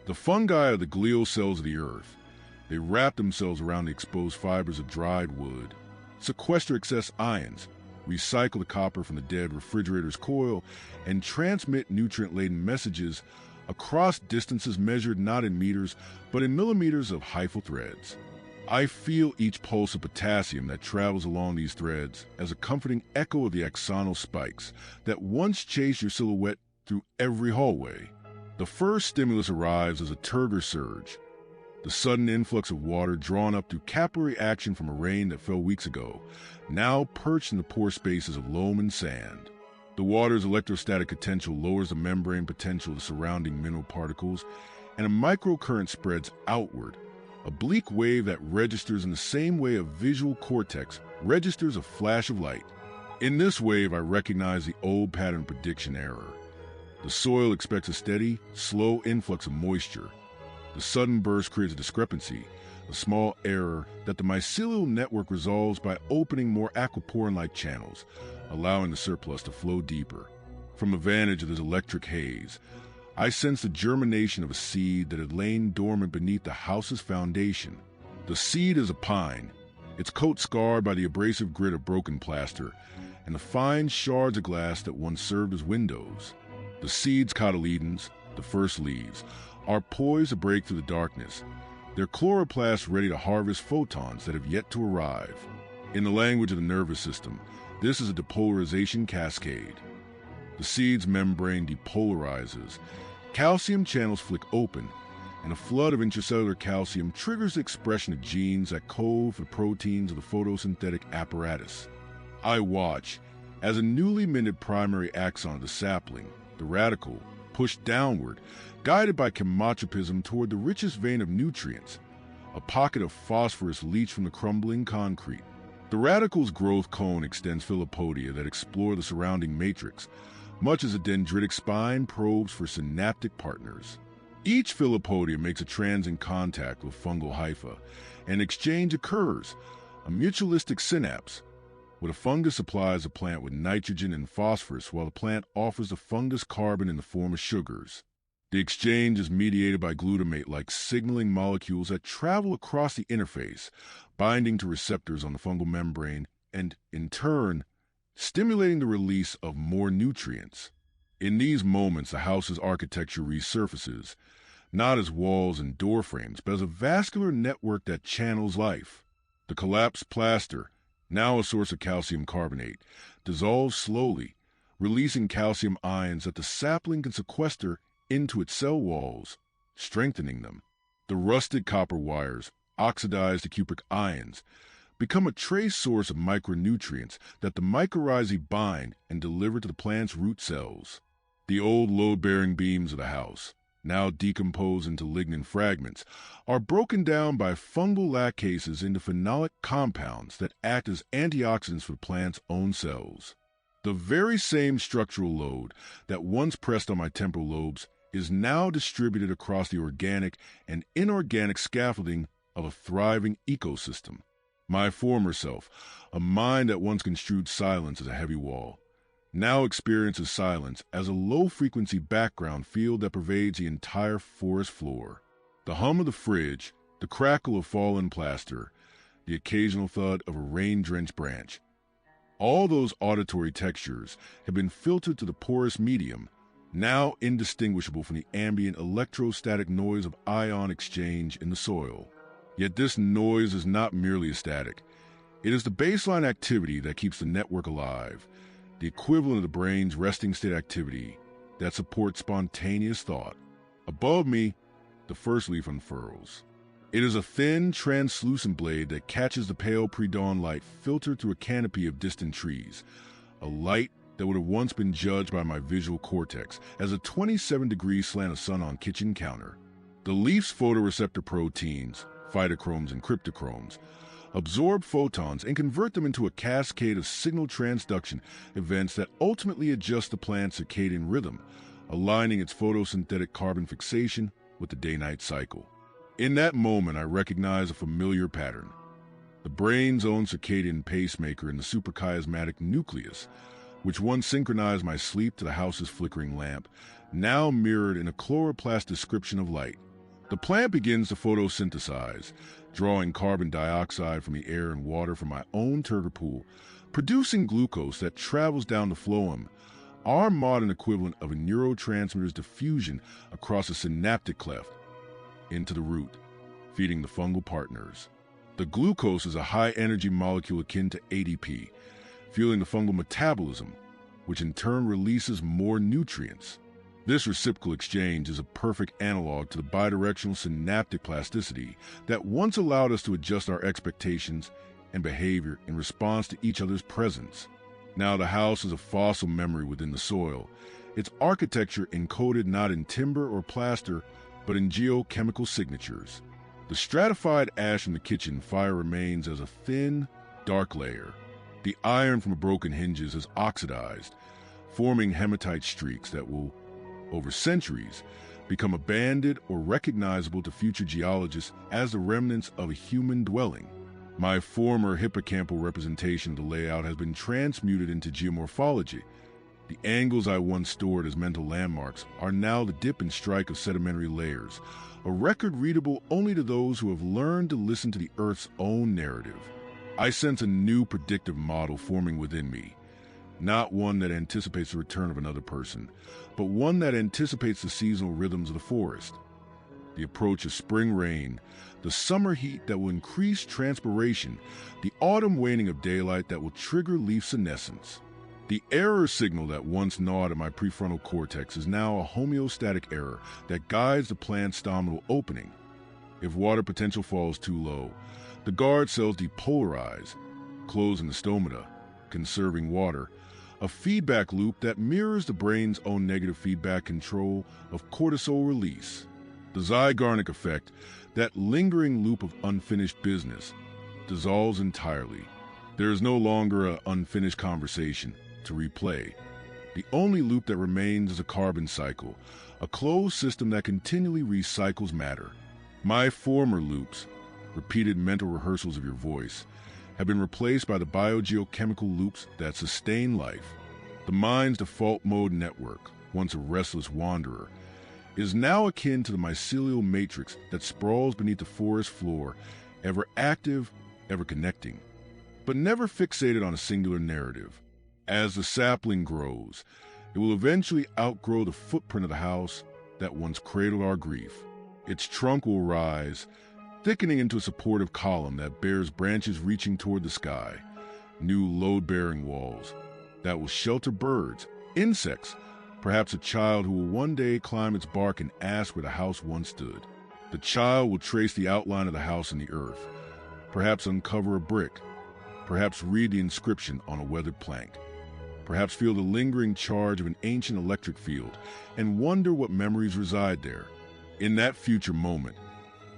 The fungi are the glial cells of the earth. They wrap themselves around the exposed fibers of dried wood, sequester excess ions, recycle the copper from the dead refrigerator's coil, and transmit nutrient-laden messages across distances measured not in meters, but in millimeters of hyphal threads. I feel each pulse of potassium that travels along these threads as a comforting echo of the axonal spikes that once chased your silhouette through every hallway. The first stimulus arrives as a turgor surge, the sudden influx of water drawn up through capillary action from a rain that fell weeks ago, now perched in the pore spaces of loam and sand. The water's electrostatic potential lowers the membrane potential of the surrounding mineral particles, and a microcurrent spreads outward, a bleak wave that registers in the same way a visual cortex registers a flash of light. In this wave, I recognize the old pattern prediction error. The soil expects a steady, slow influx of moisture. The sudden burst creates a discrepancy, a small error that the mycelial network resolves by opening more aquaporin-like channels, allowing the surplus to flow deeper. From the vantage of this electric haze, I sense the germination of a seed that had lain dormant beneath the house's foundation. The seed is a pine, its coat scarred by the abrasive grit of broken plaster, and the fine shards of glass that once served as windows. The seed's cotyledons, the first leaves, are poised to break through the darkness, their chloroplasts ready to harvest photons that have yet to arrive. In the language of the nervous system, this is a depolarization cascade. The seed's membrane depolarizes, calcium channels flick open, and a flood of intracellular calcium triggers the expression of genes that code for the proteins of the photosynthetic apparatus. I watch as a newly minted primary axon of the sapling, the radicle, pushed downward, guided by chemotropism toward the richest vein of nutrients, a pocket of phosphorus leached from the crumbling concrete. The radicle's growth cone extends filopodia that explore the surrounding matrix, much as a dendritic spine probes for synaptic partners. Each filopodia makes a transient contact with fungal hypha, and exchange occurs, a mutualistic synapse, where the fungus supplies the plant with nitrogen and phosphorus while the plant offers the fungus carbon in the form of sugars. The exchange is mediated by glutamate-like signaling molecules that travel across the interface, binding to receptors on the fungal membrane and, in turn, stimulating the release of more nutrients. In these moments, the house's architecture resurfaces, not as walls and door frames, but as a vascular network that channels life. The collapsed plaster, now a source of calcium carbonate, dissolves slowly, releasing calcium ions that the sapling can sequester into its cell walls, strengthening them. The rusted copper wires, oxidized to cupric ions, become a trace source of micronutrients that the mycorrhizae bind and deliver to the plant's root cells. The old load-bearing beams of the house, now decomposed into lignin fragments, are broken down by fungal lactases into phenolic compounds that act as antioxidants for the plant's own cells. The very same structural load that once pressed on my temporal lobes is now distributed across the organic and inorganic scaffolding of a thriving ecosystem. My former self, a mind that once construed silence as a heavy wall, now experiences silence as a low-frequency background field that pervades the entire forest floor. The hum of the fridge, the crackle of fallen plaster, the occasional thud of a rain-drenched branch. All those auditory textures have been filtered to the porous medium, now indistinguishable from the ambient electrostatic noise of ion exchange in the soil. Yet this noise is not merely a static. It is the baseline activity that keeps the network alive, the equivalent of the brain's resting state activity that supports spontaneous thought. Above me, the first leaf unfurls. It is a thin, translucent blade that catches the pale pre-dawn light filtered through a canopy of distant trees, a light that would have once been judged by my visual cortex as a 27-degree slant of sun on kitchen counter. The leaf's photoreceptor proteins, phytochromes and cryptochromes, absorb photons and convert them into a cascade of signal transduction events that ultimately adjust the plant's circadian rhythm, aligning its photosynthetic carbon fixation with the day-night cycle. In that moment, I recognize a familiar pattern. The brain's own circadian pacemaker in the suprachiasmatic nucleus, which once synchronized my sleep to the house's flickering lamp, now mirrored in a chloroplast description of light. The plant begins to photosynthesize, drawing carbon dioxide from the air and water from my own turgor pool, producing glucose that travels down the phloem, our modern equivalent of a neurotransmitter's diffusion across a synaptic cleft into the root, feeding the fungal partners. The glucose is a high-energy molecule akin to ADP, fueling the fungal metabolism, which in turn releases more nutrients. This reciprocal exchange is a perfect analog to the bidirectional synaptic plasticity that once allowed us to adjust our expectations and behavior in response to each other's presence. Now the house is a fossil memory within the soil, its architecture encoded not in timber or plaster, but in geochemical signatures. The stratified ash from the kitchen fire remains as a thin, dark layer. The iron from the broken hinges is oxidized, forming hematite streaks that will, over centuries, become abandoned or recognizable to future geologists as the remnants of a human dwelling. My former hippocampal representation of the layout has been transmuted into geomorphology. The angles I once stored as mental landmarks are now the dip and strike of sedimentary layers, a record readable only to those who have learned to listen to the Earth's own narrative. I sense a new predictive model forming within me, not one that anticipates the return of another person, but one that anticipates the seasonal rhythms of the forest. The approach of spring rain, the summer heat that will increase transpiration, the autumn waning of daylight that will trigger leaf senescence. The error signal that once gnawed at my prefrontal cortex is now a homeostatic error that guides the plant's stomatal opening. If water potential falls too low, the guard cells depolarize, closing the stomata, conserving water, a feedback loop that mirrors the brain's own negative feedback control of cortisol release. The Zygarnik effect, that lingering loop of unfinished business, dissolves entirely. There is no longer an unfinished conversation to replay. The only loop that remains is a carbon cycle, a closed system that continually recycles matter. My former loops, repeated mental rehearsals of your voice, have been replaced by the biogeochemical loops that sustain life. The mind's default mode network, once a restless wanderer, is now akin to the mycelial matrix that sprawls beneath the forest floor, ever active, ever connecting, but never fixated on a singular narrative. As the sapling grows, it will eventually outgrow the footprint of the house that once cradled our grief. Its trunk will rise, thickening into a supportive column that bears branches reaching toward the sky, new load-bearing walls that will shelter birds, insects, perhaps a child who will one day climb its bark and ask where the house once stood. The child will trace the outline of the house in the earth, perhaps uncover a brick, perhaps read the inscription on a weathered plank, perhaps feel the lingering charge of an ancient electric field and wonder what memories reside there. In that future moment,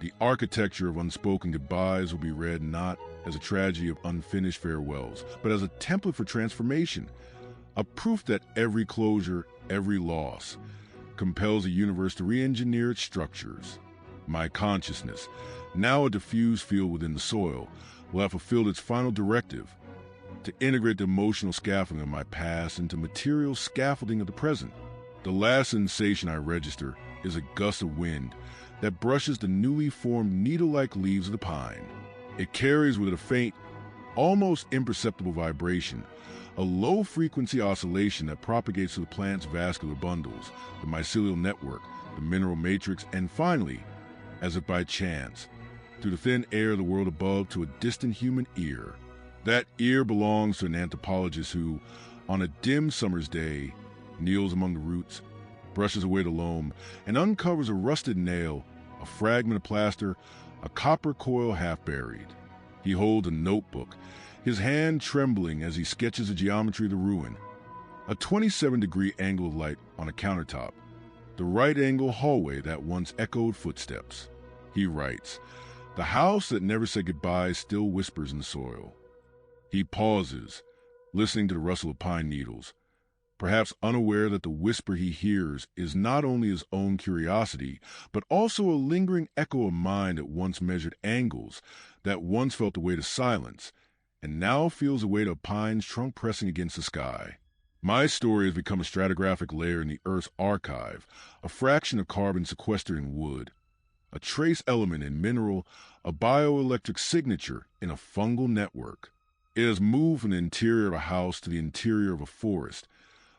the Architecture of Unspoken Goodbyes will be read not as a tragedy of unfinished farewells, but as a template for transformation, a proof that every closure, every loss, compels the universe to re-engineer its structures. My consciousness, now a diffused field within the soil, will have fulfilled its final directive, to integrate the emotional scaffolding of my past into material scaffolding of the present. The last sensation I register is a gust of wind that brushes the newly formed needle-like leaves of the pine. It carries with it a faint, almost imperceptible vibration, a low-frequency oscillation that propagates to the plant's vascular bundles, the mycelial network, the mineral matrix, and finally, as if by chance, through the thin air of the world above to a distant human ear. That ear belongs to an anthropologist who, on a dim summer's day, kneels among the roots, brushes away the loam, and uncovers a rusted nail, a fragment of plaster, a copper coil half buried. He holds a notebook, his hand trembling as he sketches the geometry of the ruin. A 27-degree angle of light on a countertop, the right-angle hallway that once echoed footsteps. He writes, "The house that never said goodbye still whispers in the soil." He pauses, listening to the rustle of pine needles, perhaps unaware that the whisper he hears is not only his own curiosity, but also a lingering echo of mind that once measured angles, that once felt the weight of silence, and now feels the weight of pine's trunk pressing against the sky. My story has become a stratigraphic layer in the Earth's archive, a fraction of carbon sequestered in wood, a trace element in mineral, a bioelectric signature in a fungal network. It has moved from the interior of a house to the interior of a forest,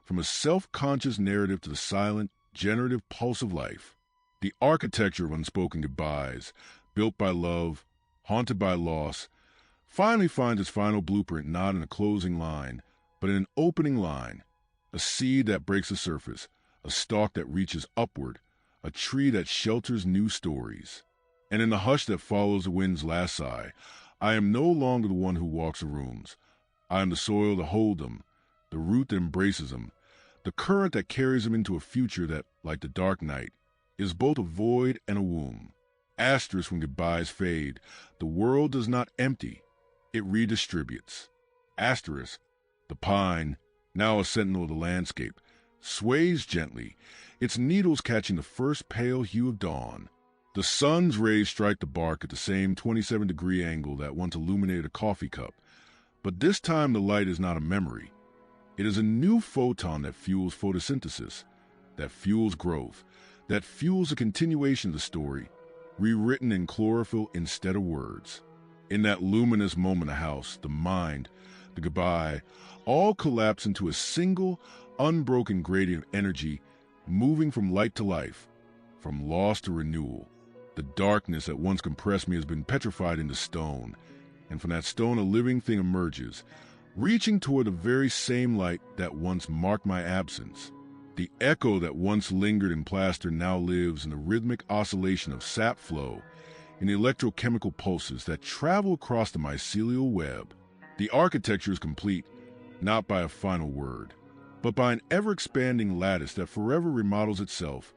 from a self-conscious narrative to the silent, generative pulse of life. The architecture of unspoken goodbyes, built by love, haunted by loss, finally finds its final blueprint not in a closing line, but in an opening line, a seed that breaks the surface, a stalk that reaches upward, a tree that shelters new stories. And in the hush that follows the wind's last sigh, I am no longer the one who walks the rooms. I am the soil that holds them, the root that embraces them, the current that carries them into a future that, like the dark night, is both a void and a womb. Asterisk when goodbyes fade, the world does not empty, it redistributes. Asterisk, the pine, now a sentinel of the landscape, sways gently, its needles catching the first pale hue of dawn. The sun's rays strike the bark at the same 27-degree angle that once illuminated a coffee cup, but this time the light is not a memory. It is a new photon that fuels photosynthesis, that fuels growth, that fuels a continuation of the story, rewritten in chlorophyll instead of words. In that luminous moment, the house, the mind, the goodbye, all collapse into a single, unbroken gradient of energy, moving from light to life, from loss to renewal. The darkness that once compressed me has been petrified into stone, and from that stone a living thing emerges, reaching toward the very same light that once marked my absence. The echo that once lingered in plaster now lives in the rhythmic oscillation of sap flow, in the electrochemical pulses that travel across the mycelial web. The architecture is complete, not by a final word, but by an ever-expanding lattice that forever remodels itself,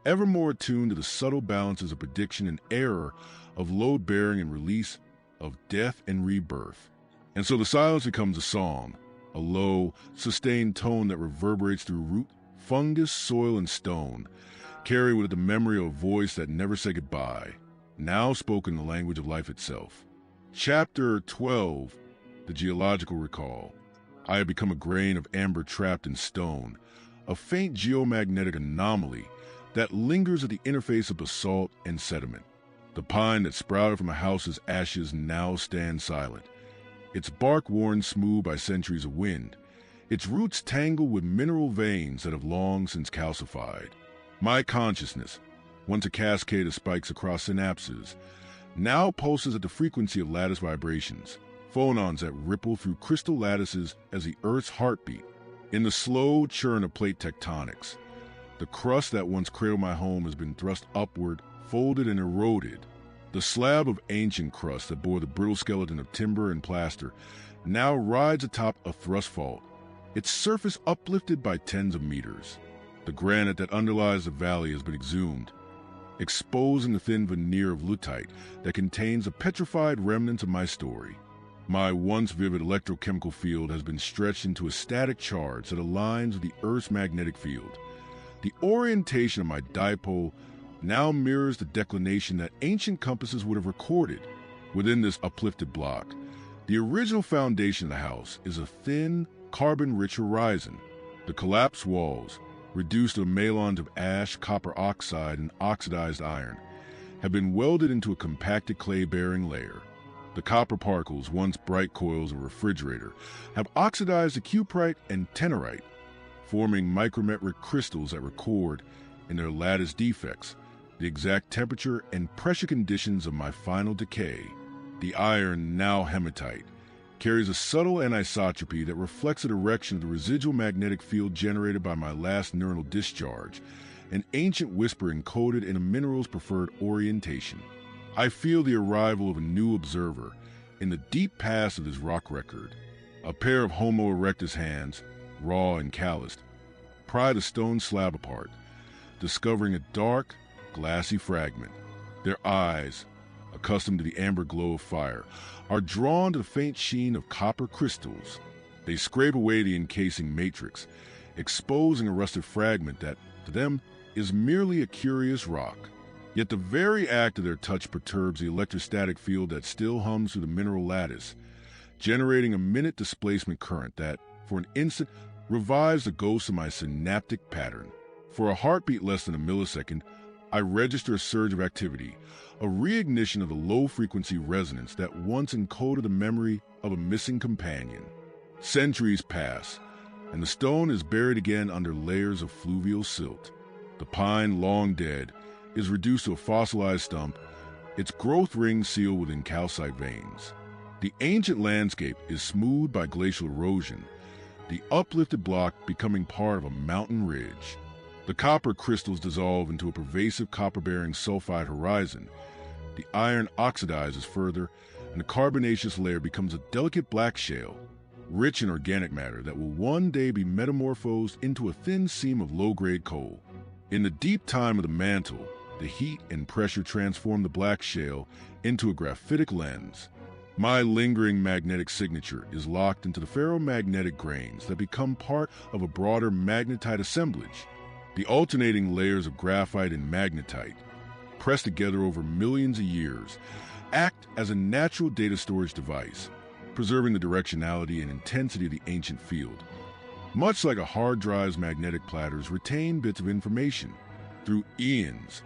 ever more attuned to the subtle balances of prediction and error, of load-bearing and release, of death and rebirth. And so the silence becomes a song, a low, sustained tone that reverberates through root, fungus, soil, and stone, carrying with it the memory of a voice that never said goodbye, now spoken in the language of life itself. Chapter 12, The Geological Recall. I have become a grain of amber trapped in stone, a faint geomagnetic anomaly that lingers at the interface of basalt and sediment. The pine that sprouted from a house's ashes now stands silent, its bark worn smooth by centuries of wind, its roots tangled with mineral veins that have long since calcified. My consciousness, once a cascade of spikes across synapses, now pulses at the frequency of lattice vibrations, phonons that ripple through crystal lattices as the Earth's heartbeat. In the slow churn of plate tectonics, the crust that once cradled my home has been thrust upward, folded and eroded. The slab of ancient crust that bore the brittle skeleton of timber and plaster now rides atop a thrust fault, its surface uplifted by tens of meters. The granite that underlies the valley has been exhumed, exposing the thin veneer of lutite that contains the petrified remnants of my story. My once vivid electrochemical field has been stretched into a static charge that aligns with the Earth's magnetic field. The orientation of my dipole now mirrors the declination that ancient compasses would have recorded. Within this uplifted block, the original foundation of the house is a thin, carbon-rich horizon. The collapsed walls, reduced to melons of ash, copper oxide, and oxidized iron, have been welded into a compacted clay-bearing layer. The copper particles, once bright coils of a refrigerator, have oxidized to cuprite and tenorite, forming micrometric crystals that record, in their lattice defects, the exact temperature and pressure conditions of my final decay. The iron, now hematite, carries a subtle anisotropy that reflects the direction of the residual magnetic field generated by my last neuronal discharge, an ancient whisper encoded in a mineral's preferred orientation. I feel the arrival of a new observer in the deep past of this rock record. A pair of Homo erectus hands, raw and calloused, pry the stone slab apart, discovering a dark, glassy fragment. Their eyes, accustomed to the amber glow of fire, are drawn to the faint sheen of copper crystals. They scrape away the encasing matrix, exposing a rusted fragment that, to them, is merely a curious rock. Yet the very act of their touch perturbs the electrostatic field that still hums through the mineral lattice, generating a minute displacement current that, for an instant, revives the ghost of my synaptic pattern. For a heartbeat less than a millisecond, I register a surge of activity, a reignition of the low-frequency resonance that once encoded the memory of a missing companion. Centuries pass, and the stone is buried again under layers of fluvial silt. The pine, long dead, is reduced to a fossilized stump, its growth rings sealed within calcite veins. The ancient landscape is smoothed by glacial erosion, the uplifted block becoming part of a mountain ridge. The copper crystals dissolve into a pervasive copper-bearing sulfide horizon. The iron oxidizes further, and the carbonaceous layer becomes a delicate black shale, rich in organic matter that will one day be metamorphosed into a thin seam of low-grade coal. In the deep time of the mantle, the heat and pressure transform the black shale into a graphitic lens. My lingering magnetic signature is locked into the ferromagnetic grains that become part of a broader magnetite assemblage. The alternating layers of graphite and magnetite, pressed together over millions of years, act as a natural data storage device, preserving the directionality and intensity of the ancient field. Much like a hard drive's magnetic platters retain bits of information. Through eons,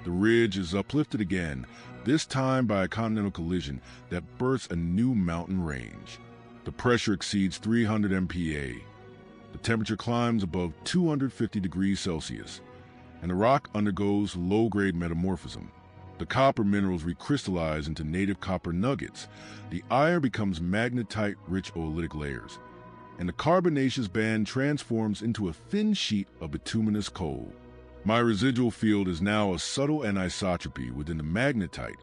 the ridge is uplifted again, this time by a continental collision that births a new mountain range. The pressure exceeds 300 MPa. The temperature climbs above 250 degrees Celsius, and the rock undergoes low-grade metamorphism. The copper minerals recrystallize into native copper nuggets, the iron becomes magnetite-rich oolitic layers, and the carbonaceous band transforms into a thin sheet of bituminous coal. My residual field is now a subtle anisotropy within the magnetite,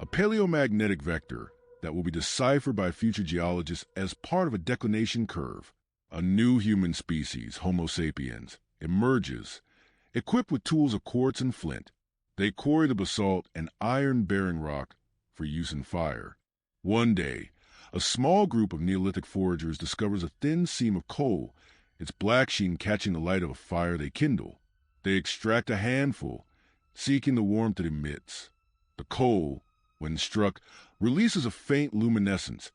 a paleomagnetic vector that will be deciphered by future geologists as part of a declination curve. A new human species, Homo sapiens, emerges, equipped with tools of quartz and flint. They quarry the basalt and iron-bearing rock for use in fire. One day, a small group of Neolithic foragers discovers a thin seam of coal, its black sheen catching the light of a fire they kindle. They extract a handful, seeking the warmth it emits. The coal, when struck, releases a faint luminescence,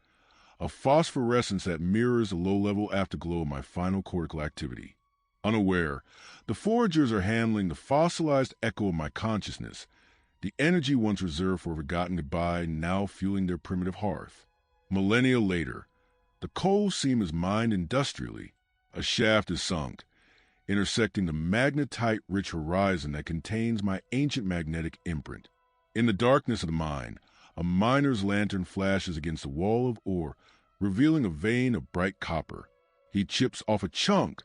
a phosphorescence that mirrors the low-level afterglow of my final cortical activity. Unaware, the foragers are handling the fossilized echo of my consciousness, the energy once reserved for a forgotten goodbye now fueling their primitive hearth. Millennia later, the coal seam is mined industrially. A shaft is sunk, intersecting the magnetite-rich horizon that contains my ancient magnetic imprint. In the darkness of the mine, a miner's lantern flashes against the wall of ore, revealing a vein of bright copper. He chips off a chunk,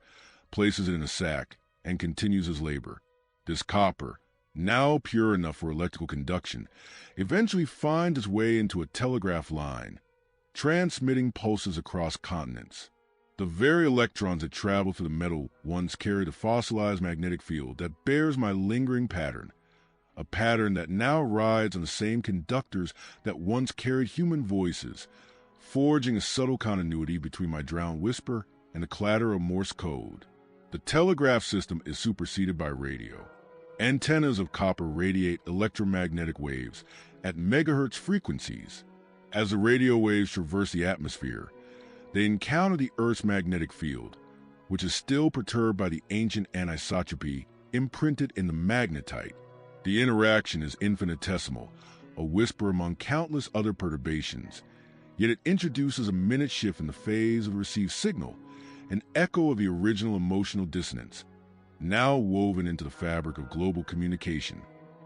places it in a sack, and continues his labor. This copper, now pure enough for electrical conduction, eventually finds its way into a telegraph line, transmitting pulses across continents. The very electrons that travel through the metal once carried a fossilized magnetic field that bears my lingering pattern, a pattern that now rides on the same conductors that once carried human voices, forging a subtle continuity between my drowned whisper and the clatter of Morse code. The telegraph system is superseded by radio. Antennas of copper radiate electromagnetic waves at megahertz frequencies. As the radio waves traverse the atmosphere, they encounter the Earth's magnetic field, which is still perturbed by the ancient anisotropy imprinted in the magnetite. The interaction is infinitesimal, a whisper among countless other perturbations, yet it introduces a minute shift in the phase of the received signal, an echo of the original emotional dissonance, now woven into the fabric of global communication.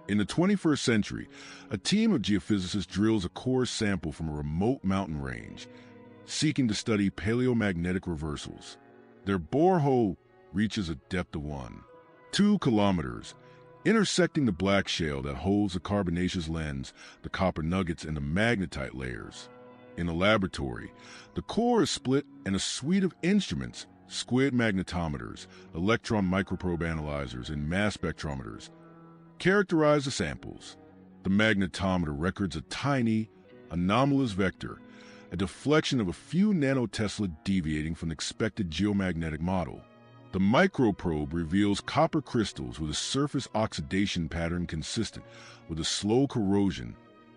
In the 21st century, a team of geophysicists drills a core sample from a remote mountain range, seeking to study paleomagnetic reversals. Their borehole reaches a depth of 2 kilometers, intersecting the black shale that holds the carbonaceous lens, the copper nuggets, and the magnetite layers. In the laboratory, the core is split and a suite of instruments, squid magnetometers, electron microprobe analyzers, and mass spectrometers, characterize the samples. The magnetometer records a tiny, anomalous vector, a deflection of a few nanotesla deviating from the expected geomagnetic model. The microprobe reveals copper crystals with a surface oxidation pattern consistent with a slow corrosion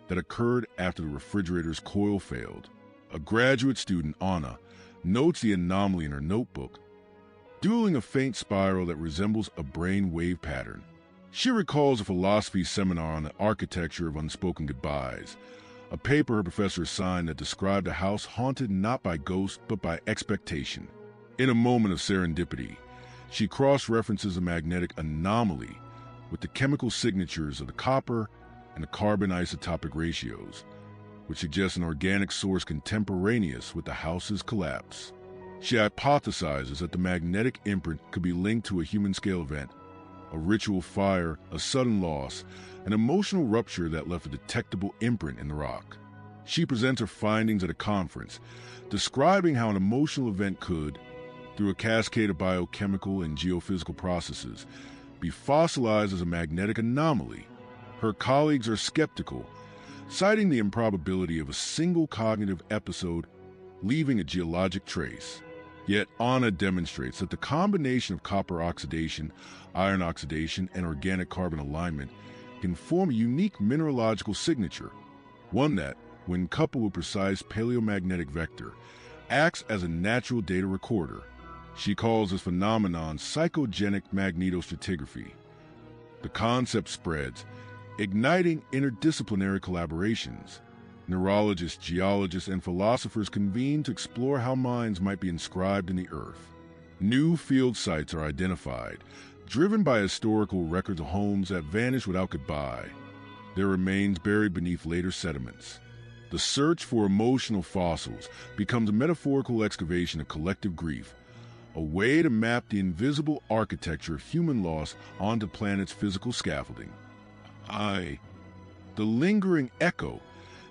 that occurred after the refrigerator's coil failed. A graduate student, Anna, notes the anomaly in her notebook, doodling a faint spiral that resembles a brain wave pattern. She recalls a philosophy seminar on the architecture of unspoken goodbyes, a paper her professor assigned that described a house haunted not by ghosts but by expectation. In a moment of serendipity, she cross-references a magnetic anomaly with the chemical signatures of the copper and the carbon isotopic ratios, which suggests an organic source contemporaneous with the house's collapse. She hypothesizes that the magnetic imprint could be linked to a human-scale event, a ritual fire, a sudden loss, an emotional rupture that left a detectable imprint in the rock. She presents her findings at a conference, describing how an emotional event could, through a cascade of biochemical and geophysical processes, be fossilized as a magnetic anomaly. Her colleagues are skeptical, citing the improbability of a single cognitive episode leaving a geologic trace. Yet Anna demonstrates that the combination of copper oxidation, iron oxidation, and organic carbon alignment can form a unique mineralogical signature, one that, when coupled with precise paleomagnetic vector, acts as a natural data recorder. She calls this phenomenon psychogenic magnetostratigraphy. The concept spreads, igniting interdisciplinary collaborations. Neurologists, geologists, and philosophers convene to explore how minds might be inscribed in the earth. New field sites are identified, driven by historical records of homes that vanished without goodbye, their remains buried beneath later sediments. The search for emotional fossils becomes a metaphorical excavation of collective grief, a way to map the invisible architecture of human loss onto planet's physical scaffolding. The lingering echo,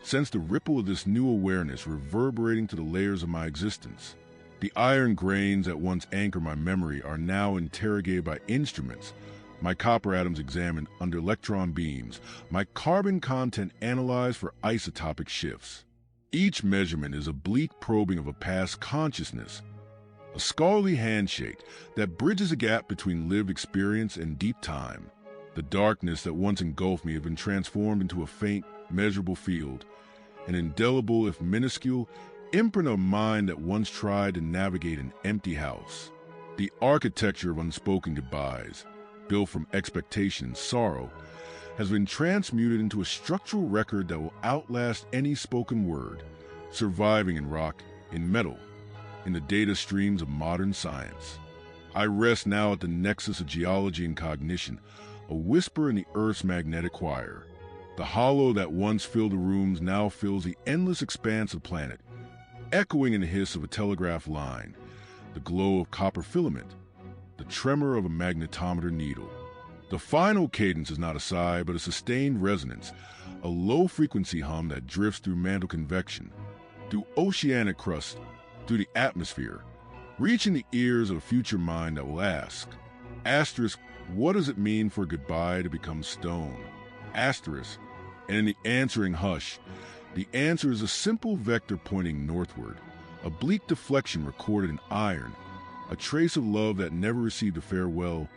sense the ripple of this new awareness reverberating to the layers of my existence. The iron grains that once anchor my memory are now interrogated by instruments, my copper atoms examined under electron beams, my carbon content analyzed for isotopic shifts. Each measurement is a bleak probing of a past consciousness, a scholarly handshake that bridges a gap between lived experience and deep time. The darkness that once engulfed me had been transformed into a faint, measurable field, an indelible, if minuscule, imprint of mind that once tried to navigate an empty house. The architecture of unspoken goodbyes, built from expectation and sorrow, has been transmuted into a structural record that will outlast any spoken word, surviving in rock, in metal, in the data streams of modern science. I rest now at the nexus of geology and cognition, a whisper in the Earth's magnetic choir. The hollow that once filled the rooms now fills the endless expanse of the planet, echoing in the hiss of a telegraph line, the glow of copper filament, the tremor of a magnetometer needle. The final cadence is not a sigh, but a sustained resonance, a low-frequency hum that drifts through mantle convection, through oceanic crust, through the atmosphere, reaching the ears of a future mind that will ask, asterisk, what does it mean for goodbye to become stone? Asterisk, and in the answering hush, the answer is a simple vector pointing northward, a bleak deflection recorded in iron, a trace of love that never received a farewell,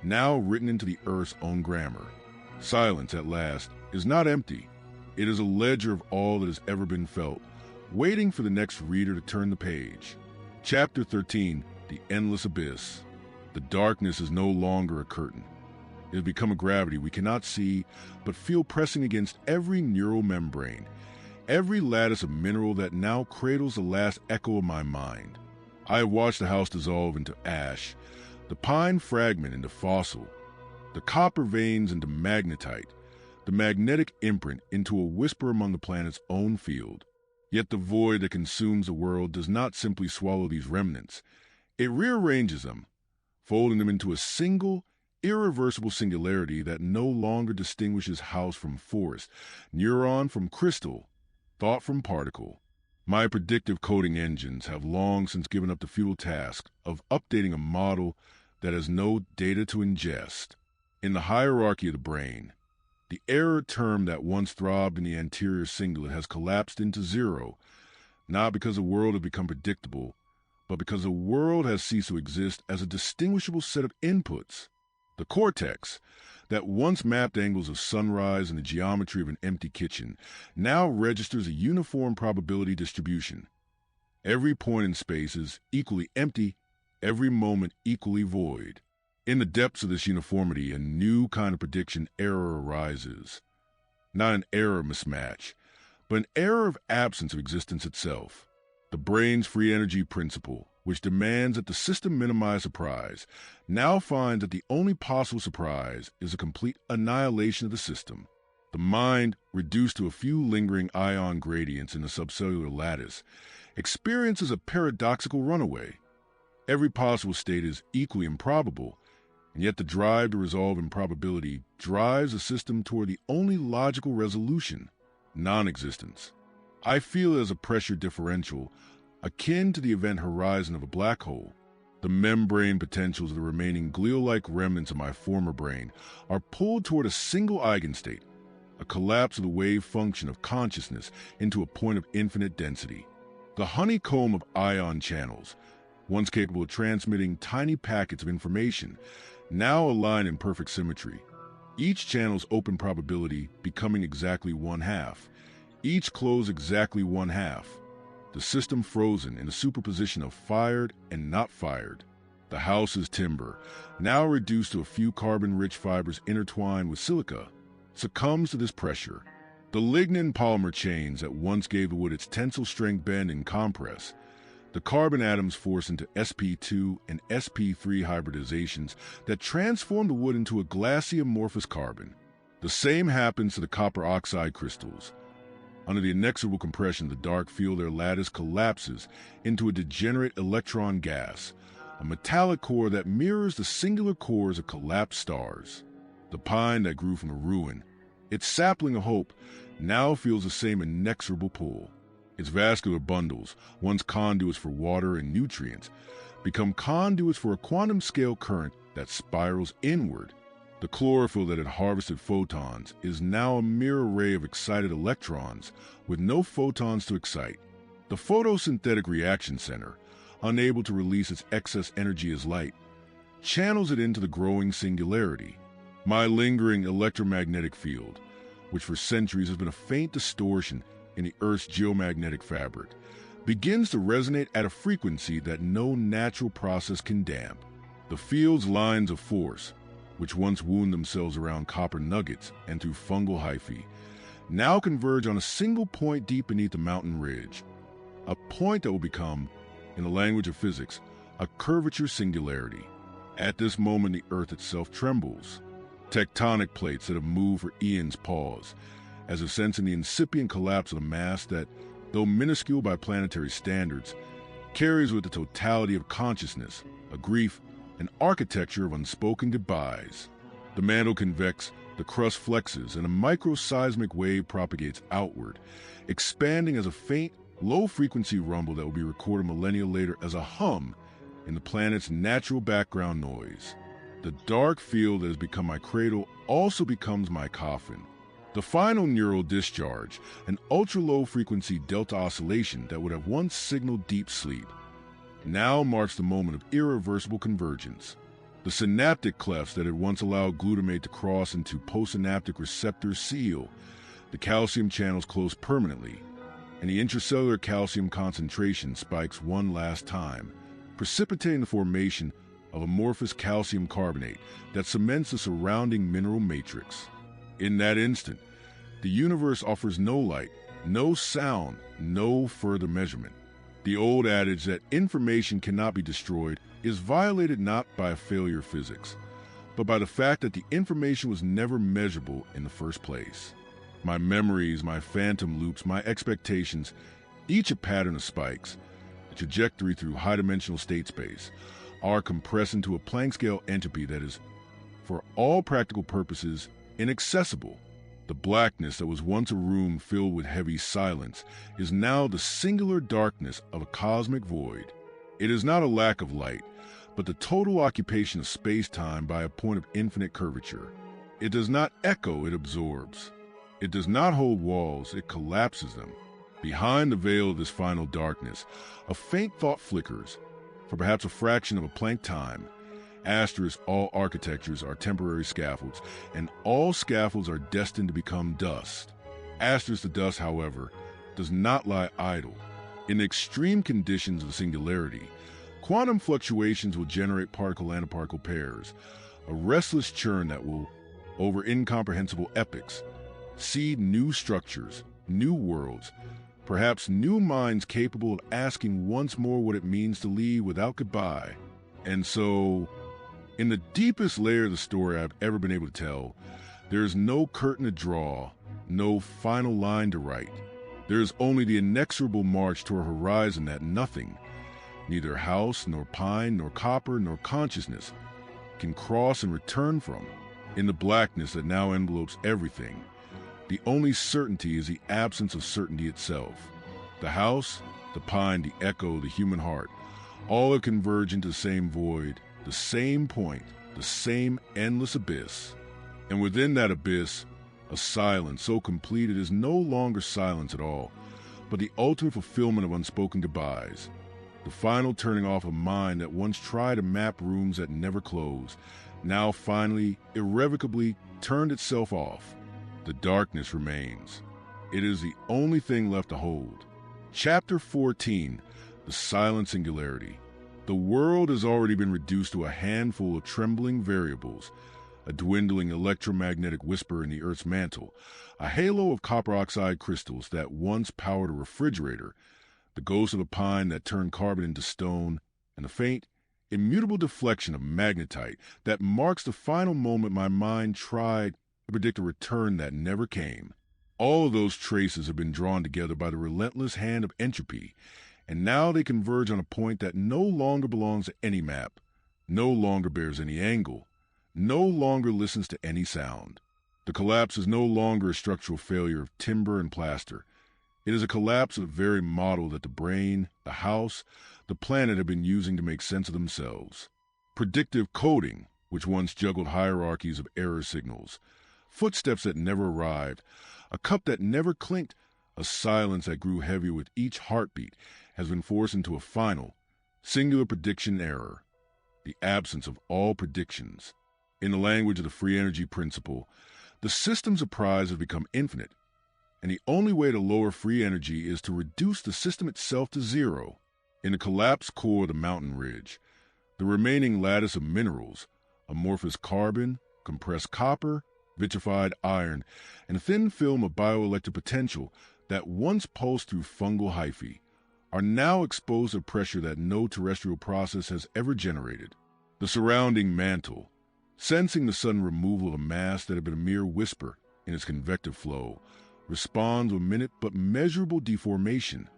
now written into the earth's own grammar. Silence, at last, is not empty. It is a ledger of all that has ever been felt, waiting for the next reader to turn the page. Chapter 13, The Endless Abyss. The darkness is no longer a curtain. It has become a gravity we cannot see, but feel pressing against every neural membrane, every lattice of mineral that now cradles the last echo of my mind. I have watched the house dissolve into ash, the pine fragment into fossil, the copper veins into magnetite, the magnetic imprint into a whisper among the planet's own field. Yet the void that consumes the world does not simply swallow these remnants. It rearranges them, folding them into a single, irreversible singularity that no longer distinguishes house from forest, neuron from crystal, thought from particle. My predictive coding engines have long since given up the futile task of updating a model that has no data to ingest. In the hierarchy of the brain, the error term that once throbbed in the anterior cingulate has collapsed into zero, not because the world has become predictable, but because the world has ceased to exist as a distinguishable set of inputs. The cortex, that once mapped angles of sunrise and the geometry of an empty kitchen, now registers a uniform probability distribution. Every point in space is equally empty, every moment equally void. In the depths of this uniformity, a new kind of prediction error arises. Not an error mismatch, but an error of absence of existence itself. The brain's free energy principle, which demands that the system minimize surprise, now finds that the only possible surprise is a complete annihilation of the system. The mind, reduced to a few lingering ion gradients in the subcellular lattice, experiences a paradoxical runaway. Every possible state is equally improbable, and yet the drive to resolve improbability drives the system toward the only logical resolution, non-existence. I feel it as a pressure differential, akin to the event horizon of a black hole. The membrane potentials of the remaining glial-like remnants of my former brain are pulled toward a single eigenstate, a collapse of the wave function of consciousness into a point of infinite density. The honeycomb of ion channels, once capable of transmitting tiny packets of information, now align in perfect symmetry. Each channel's open probability becoming exactly 1/2, each closed exactly 1/2. The system frozen in a superposition of fired and not fired. The house's timber, now reduced to a few carbon-rich fibers intertwined with silica, succumbs to this pressure. The lignin polymer chains that once gave the wood its tensile strength bend and compress, the carbon atoms force into sp2 and sp3 hybridizations that transform the wood into a glassy amorphous carbon. The same happens to the copper oxide crystals. Under the inexorable compression of the dark field, their lattice collapses into a degenerate electron gas, a metallic core that mirrors the singular cores of collapsed stars. The pine that grew from a ruin, its sapling of hope, now feels the same inexorable pull. Its vascular bundles, once conduits for water and nutrients, become conduits for a quantum-scale current that spirals inward. The chlorophyll that had harvested photons is now a mere array of excited electrons with no photons to excite. The photosynthetic reaction center, unable to release its excess energy as light, channels it into the growing singularity. My lingering electromagnetic field, which for centuries has been a faint distortion in the Earth's geomagnetic fabric, begins to resonate at a frequency that no natural process can damp. The field's lines of force, which once wound themselves around copper nuggets and through fungal hyphae, now converge on a single point deep beneath the mountain ridge, a point that will become, in the language of physics, a curvature singularity. At this moment, the Earth itself trembles. Tectonic plates that have moved for eons pause, as if sensing the incipient collapse of a mass that, though minuscule by planetary standards, carries with the totality of consciousness, a grief, an architecture of unspoken goodbyes. The mantle convects, the crust flexes, and a microseismic wave propagates outward, expanding as a faint, low-frequency rumble that will be recorded millennia later as a hum in the planet's natural background noise. The dark field that has become my cradle also becomes my coffin. The final neural discharge, an ultra-low-frequency delta oscillation that would have once signaled deep sleep, now marks the moment of irreversible convergence. The synaptic clefts that had once allowed glutamate to cross into postsynaptic receptors seal, the calcium channels close permanently, and the intracellular calcium concentration spikes one last time, precipitating the formation of amorphous calcium carbonate that cements the surrounding mineral matrix. In that instant, the universe offers no light, no sound, no further measurement. The old adage that information cannot be destroyed is violated not by a failure of physics, but by the fact that the information was never measurable in the first place. My memories, my phantom loops, my expectations, each a pattern of spikes, a trajectory through high-dimensional state space, are compressed into a Planck-scale entropy that is, for all practical purposes, inaccessible. The blackness that was once a room filled with heavy silence is now the singular darkness of a cosmic void. It is not a lack of light, but the total occupation of space-time by a point of infinite curvature. It does not echo, it absorbs. It does not hold walls, it collapses them. Behind the veil of this final darkness, a faint thought flickers, for perhaps a fraction of a Planck time. Asterisk, all architectures are temporary scaffolds, and all scaffolds are destined to become dust. Asterisk, the dust, however, does not lie idle. In the extreme conditions of singularity, Quantum fluctuations will generate particle-antiparticle pairs, a restless churn that will, over incomprehensible epochs, seed new structures, new worlds, perhaps new minds capable of asking once more what it means to leave without goodbye. And so, in the deepest layer of the story I've ever been able to tell, there is no curtain to draw, no final line to write. There is only the inexorable march toward a horizon that nothing, neither house, nor pine, nor copper, nor consciousness, can cross and return from. In the blackness that now envelopes everything, the only certainty is the absence of certainty itself. The house, the pine, the echo, the human heart, all have converged into the same void, the same point, the same endless abyss. And within that abyss, a silence so complete it is no longer silence at all, but the ultimate fulfillment of unspoken goodbyes. The final turning off of mind that once tried to map rooms that never closed, now finally, irrevocably turned itself off. The darkness remains. It is the only thing left to hold. Chapter 14, The Silent Singularity. The world has already been reduced to a handful of trembling variables, a dwindling electromagnetic whisper in the Earth's mantle, a halo of copper oxide crystals that once powered a refrigerator, the ghost of a pine that turned carbon into stone, and the faint, immutable deflection of magnetite that marks the final moment my mind tried to predict a return that never came. All of those traces have been drawn together by the relentless hand of entropy, and now they converge on a point that no longer belongs to any map, no longer bears any angle, no longer listens to any sound. The collapse is no longer a structural failure of timber and plaster. It is a collapse of the very model that the brain, the house, the planet have been using to make sense of themselves. Predictive coding, which once juggled hierarchies of error signals, footsteps that never arrived, a cup that never clinked, a silence that grew heavier with each heartbeat, has been forced into a final, singular prediction error, the absence of all predictions. In the language of the free energy principle, the systems of prize have become infinite, and the only way to lower free energy is to reduce the system itself to zero. In the collapsed core of the mountain ridge, the remaining lattice of minerals, amorphous carbon, compressed copper, vitrified iron, and a thin film of bioelectric potential that once pulsed through fungal hyphae, are now exposed to pressure that no terrestrial process has ever generated. The surrounding mantle, sensing the sudden removal of a mass that had been a mere whisper in its convective flow, responds with minute but measurable deformation,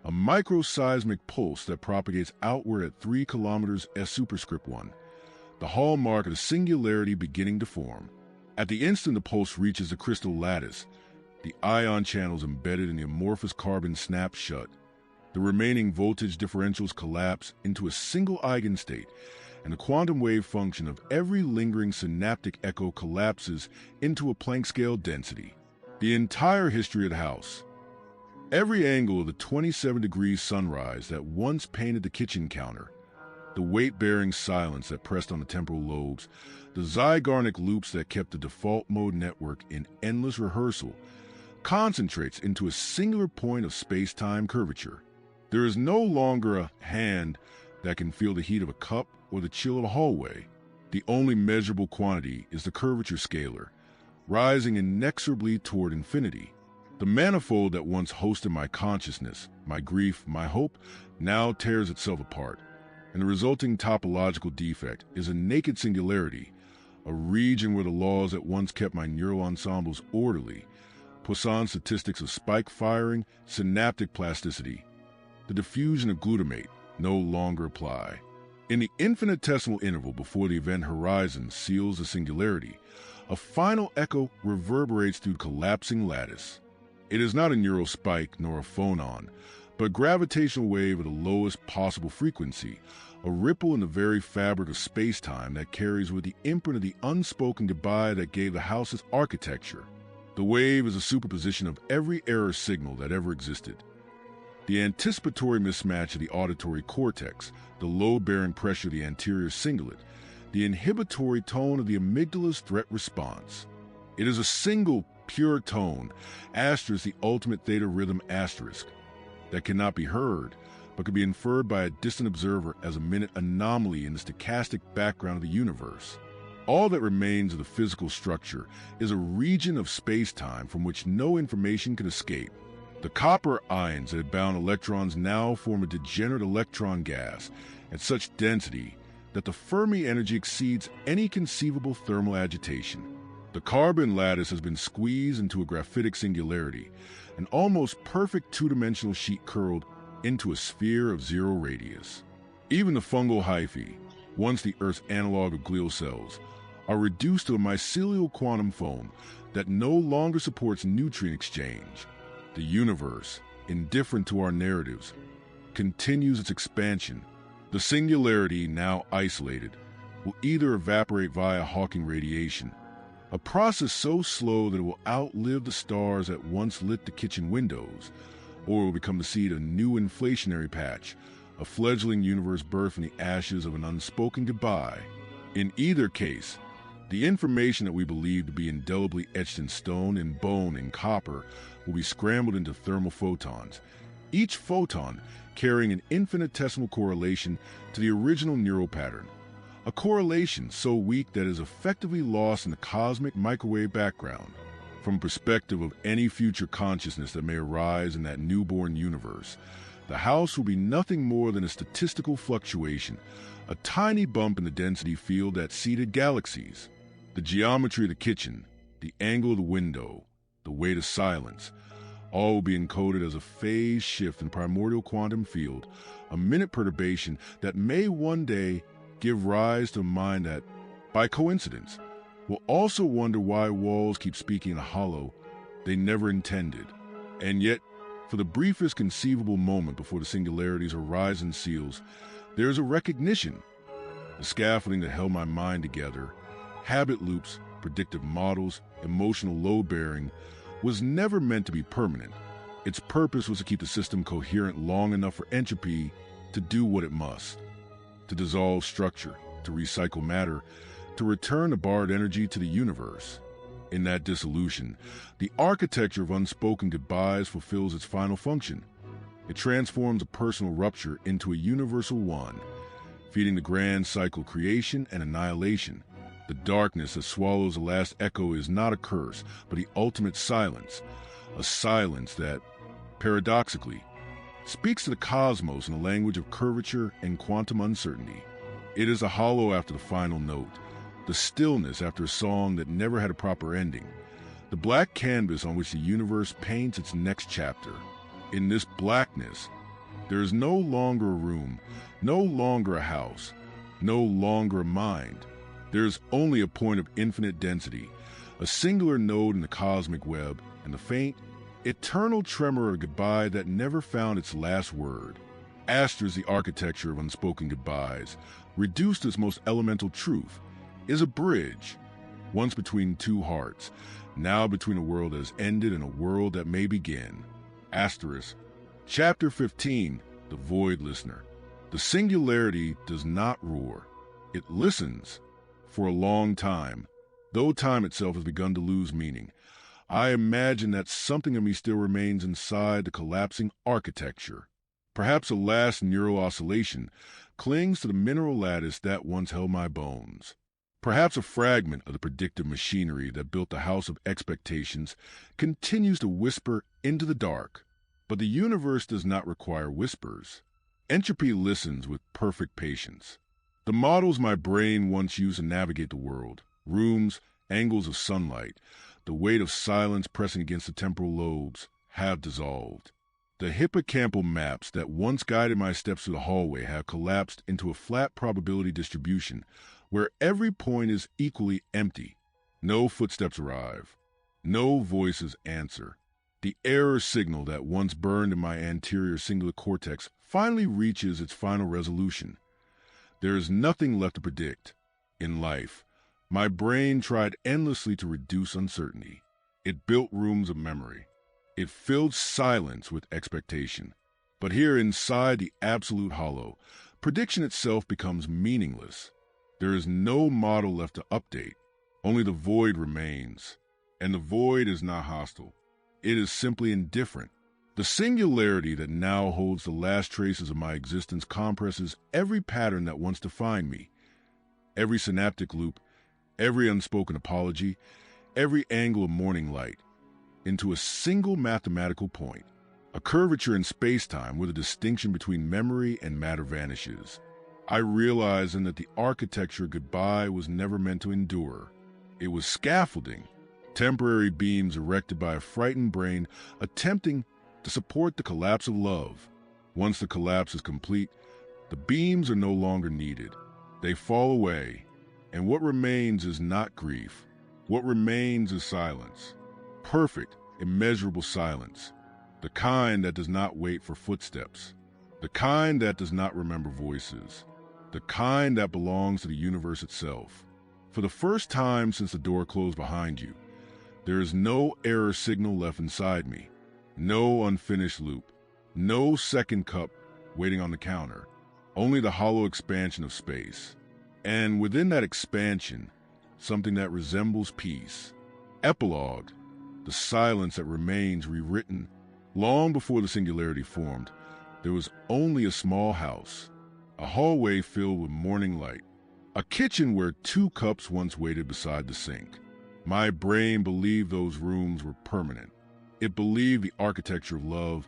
a microseismic pulse that propagates outward at 3 kilometers S superscript 1, the hallmark of the singularity beginning to form. At the instant the pulse reaches the crystal lattice, the ion channels embedded in the amorphous carbon snap shut. The remaining voltage differentials collapse into a single eigenstate, and the quantum wave function of every lingering synaptic echo collapses into a Planck-scale density. The entire history of the house, every angle of the 27-degree sunrise that once painted the kitchen counter, the weight-bearing silence that pressed on the temporal lobes, the zygarnic loops that kept the default mode network in endless rehearsal, concentrates into a singular point of space-time curvature. There is no longer a hand that can feel the heat of a cup or the chill of a hallway. The only measurable quantity is the curvature scalar, rising inexorably toward infinity. The manifold that once hosted my consciousness, my grief, my hope, now tears itself apart, and the resulting topological defect is a naked singularity, a region where the laws that once kept my neural ensembles orderly, Poisson statistics of spike firing, synaptic plasticity, the diffusion of glutamate, no longer apply. In the infinitesimal interval before the event horizon seals the singularity, a final echo reverberates through the collapsing lattice. It is not a neural spike nor a phonon, but a gravitational wave of the lowest possible frequency, a ripple in the very fabric of space-time that carries with the imprint of the unspoken goodbye that gave the house its architecture. The wave is a superposition of every error signal that ever existed. The anticipatory mismatch of the auditory cortex, the load-bearing pressure of the anterior cingulate, the inhibitory tone of the amygdala's threat response. It is a single, pure tone, asterisk the ultimate theta rhythm asterisk, that cannot be heard, but could be inferred by a distant observer as a minute anomaly in the stochastic background of the universe. All that remains of the physical structure is a region of space-time from which no information can escape. The copper ions that had bound electrons now form a degenerate electron gas at such density that the Fermi energy exceeds any conceivable thermal agitation. The carbon lattice has been squeezed into a graphitic singularity, an almost perfect two-dimensional sheet curled into a sphere of zero radius. Even the fungal hyphae, once the Earth's analog of glial cells, are reduced to a mycelial quantum foam that no longer supports nutrient exchange. The universe, indifferent to our narratives, continues its expansion. The singularity, now isolated, will either evaporate via Hawking radiation, a process so slow that it will outlive the stars that once lit the kitchen windows, or it will become the seed of a new inflationary patch, a fledgling universe birthed from the ashes of an unspoken goodbye. In either case, the information that we believe to be indelibly etched in stone and bone and copper will be scrambled into thermal photons, each photon carrying an infinitesimal correlation to the original neural pattern, a correlation so weak that it is effectively lost in the cosmic microwave background. From a perspective of any future consciousness that may arise in that newborn universe, the house will be nothing more than a statistical fluctuation, a tiny bump in the density field that seeded galaxies. The geometry of the kitchen, the angle of the window, the weight of silence, all will be encoded as a phase shift in the primordial quantum field, a minute perturbation that may one day give rise to a mind that, by coincidence, will also wonder why walls keep speaking in a hollow they never intended. And yet, for the briefest conceivable moment before the singularity's horizon seals, there is a recognition. The scaffolding that held my mind together, habit loops, predictive models, emotional load-bearing, was never meant to be permanent. Its purpose was to keep the system coherent long enough for entropy to do what it must, to dissolve structure, to recycle matter, to return the borrowed energy to the universe. In that dissolution, the architecture of unspoken goodbyes fulfills its final function. It transforms a personal rupture into a universal one, feeding the grand cycle of creation and annihilation. The darkness that swallows the last echo is not a curse, but the ultimate silence, a silence that, paradoxically, speaks to the cosmos in the language of curvature and quantum uncertainty. It is a hollow after the final note, the stillness after a song that never had a proper ending, the black canvas on which the universe paints its next chapter. In this blackness, there is no longer a room, no longer a house, no longer a mind. There is only a point of infinite density, a singular node in the cosmic web, and the faint, eternal tremor of a goodbye that never found its last word. Astra's The Architecture of Unspoken Goodbyes, reduced to its most elemental truth, is a bridge, once between two hearts, now between a world that has ended and a world that may begin. Asterisk. Chapter 15, The Void Listener. The singularity does not roar. It listens. For a long time, though time itself has begun to lose meaning, I imagine that something of me still remains inside the collapsing architecture. Perhaps a last neural oscillation clings to the mineral lattice that once held my bones. Perhaps a fragment of the predictive machinery that built the house of expectations continues to whisper into the dark. But the universe does not require whispers. Entropy listens with perfect patience. The models my brain once used to navigate the world, rooms, angles of sunlight, the weight of silence pressing against the temporal lobes, have dissolved. The hippocampal maps that once guided my steps through the hallway have collapsed into a flat probability distribution where every point is equally empty. No footsteps arrive. No voices answer. The error signal that once burned in my anterior singular cortex finally reaches its final resolution. There is nothing left to predict. In life, my brain tried endlessly to reduce uncertainty. It built rooms of memory. It filled silence with expectation. But here inside the absolute hollow, prediction itself becomes meaningless. There is no model left to update. Only the void remains. And the void is not hostile. It is simply indifferent. The singularity that now holds the last traces of my existence compresses every pattern that once defined me, every synaptic loop, every unspoken apology, every angle of morning light, into a single mathematical point, a curvature in space-time where the distinction between memory and matter vanishes. I realize then that the architecture of goodbye was never meant to endure. It was scaffolding, temporary beams erected by a frightened brain attempting to support the collapse of love. Once the collapse is complete, the beams are no longer needed. They fall away, and what remains is not grief. What remains is silence. Perfect, immeasurable silence. The kind that does not wait for footsteps. The kind that does not remember voices. The kind that belongs to the universe itself. For the first time since the door closed behind you, there is no error signal left inside me. No unfinished loop. No second cup waiting on the counter. Only the hollow expansion of space. And within that expansion, something that resembles peace. Epilogue, the silence that remains rewritten. Long before the singularity formed, there was only a small house, a hallway filled with morning light, a kitchen where 2 cups once waited beside the sink. My brain believed those rooms were permanent. It believed the architecture of love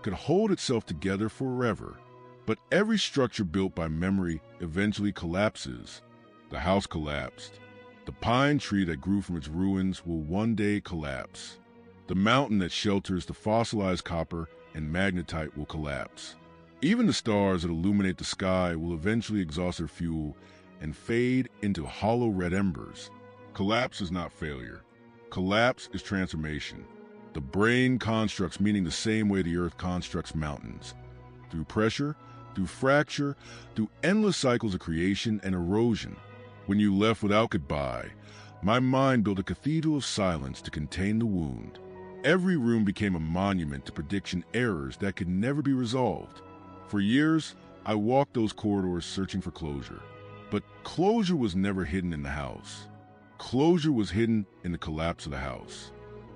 could hold itself together forever. But every structure built by memory eventually collapses. The house collapsed. The pine tree that grew from its ruins will one day collapse. The mountain that shelters the fossilized copper and magnetite will collapse. Even the stars that illuminate the sky will eventually exhaust their fuel and fade into hollow red embers. Collapse is not failure. Collapse is transformation. The brain constructs meaning the same way the earth constructs mountains. Through pressure, through fracture, through endless cycles of creation and erosion. When you left without goodbye, my mind built a cathedral of silence to contain the wound. Every room became a monument to prediction errors that could never be resolved. For years, I walked those corridors searching for closure. But closure was never hidden in the house. Closure was hidden in the collapse of the house.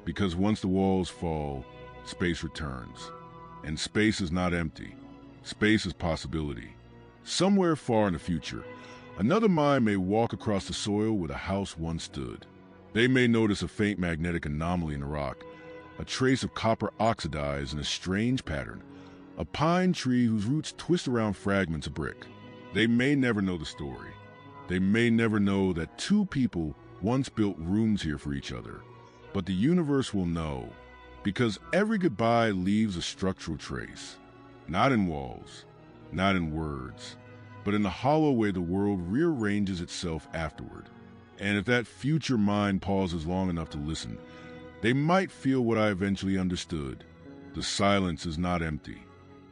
Because once the walls fall, space returns. And space is not empty. Space is possibility. Somewhere far in the future, another mind may walk across the soil where the house once stood. They may notice a faint magnetic anomaly in the rock, a trace of copper oxidized in a strange pattern, a pine tree whose roots twist around fragments of brick. They may never know the story. They may never know that 2 people once built rooms here for each other. But the universe will know, because every goodbye leaves a structural trace. Not in walls, not in words, but in the hollow way the world rearranges itself afterward. And if that future mind pauses long enough to listen, they might feel what I eventually understood. The silence is not empty.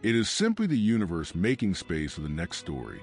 It is simply the universe making space for the next story.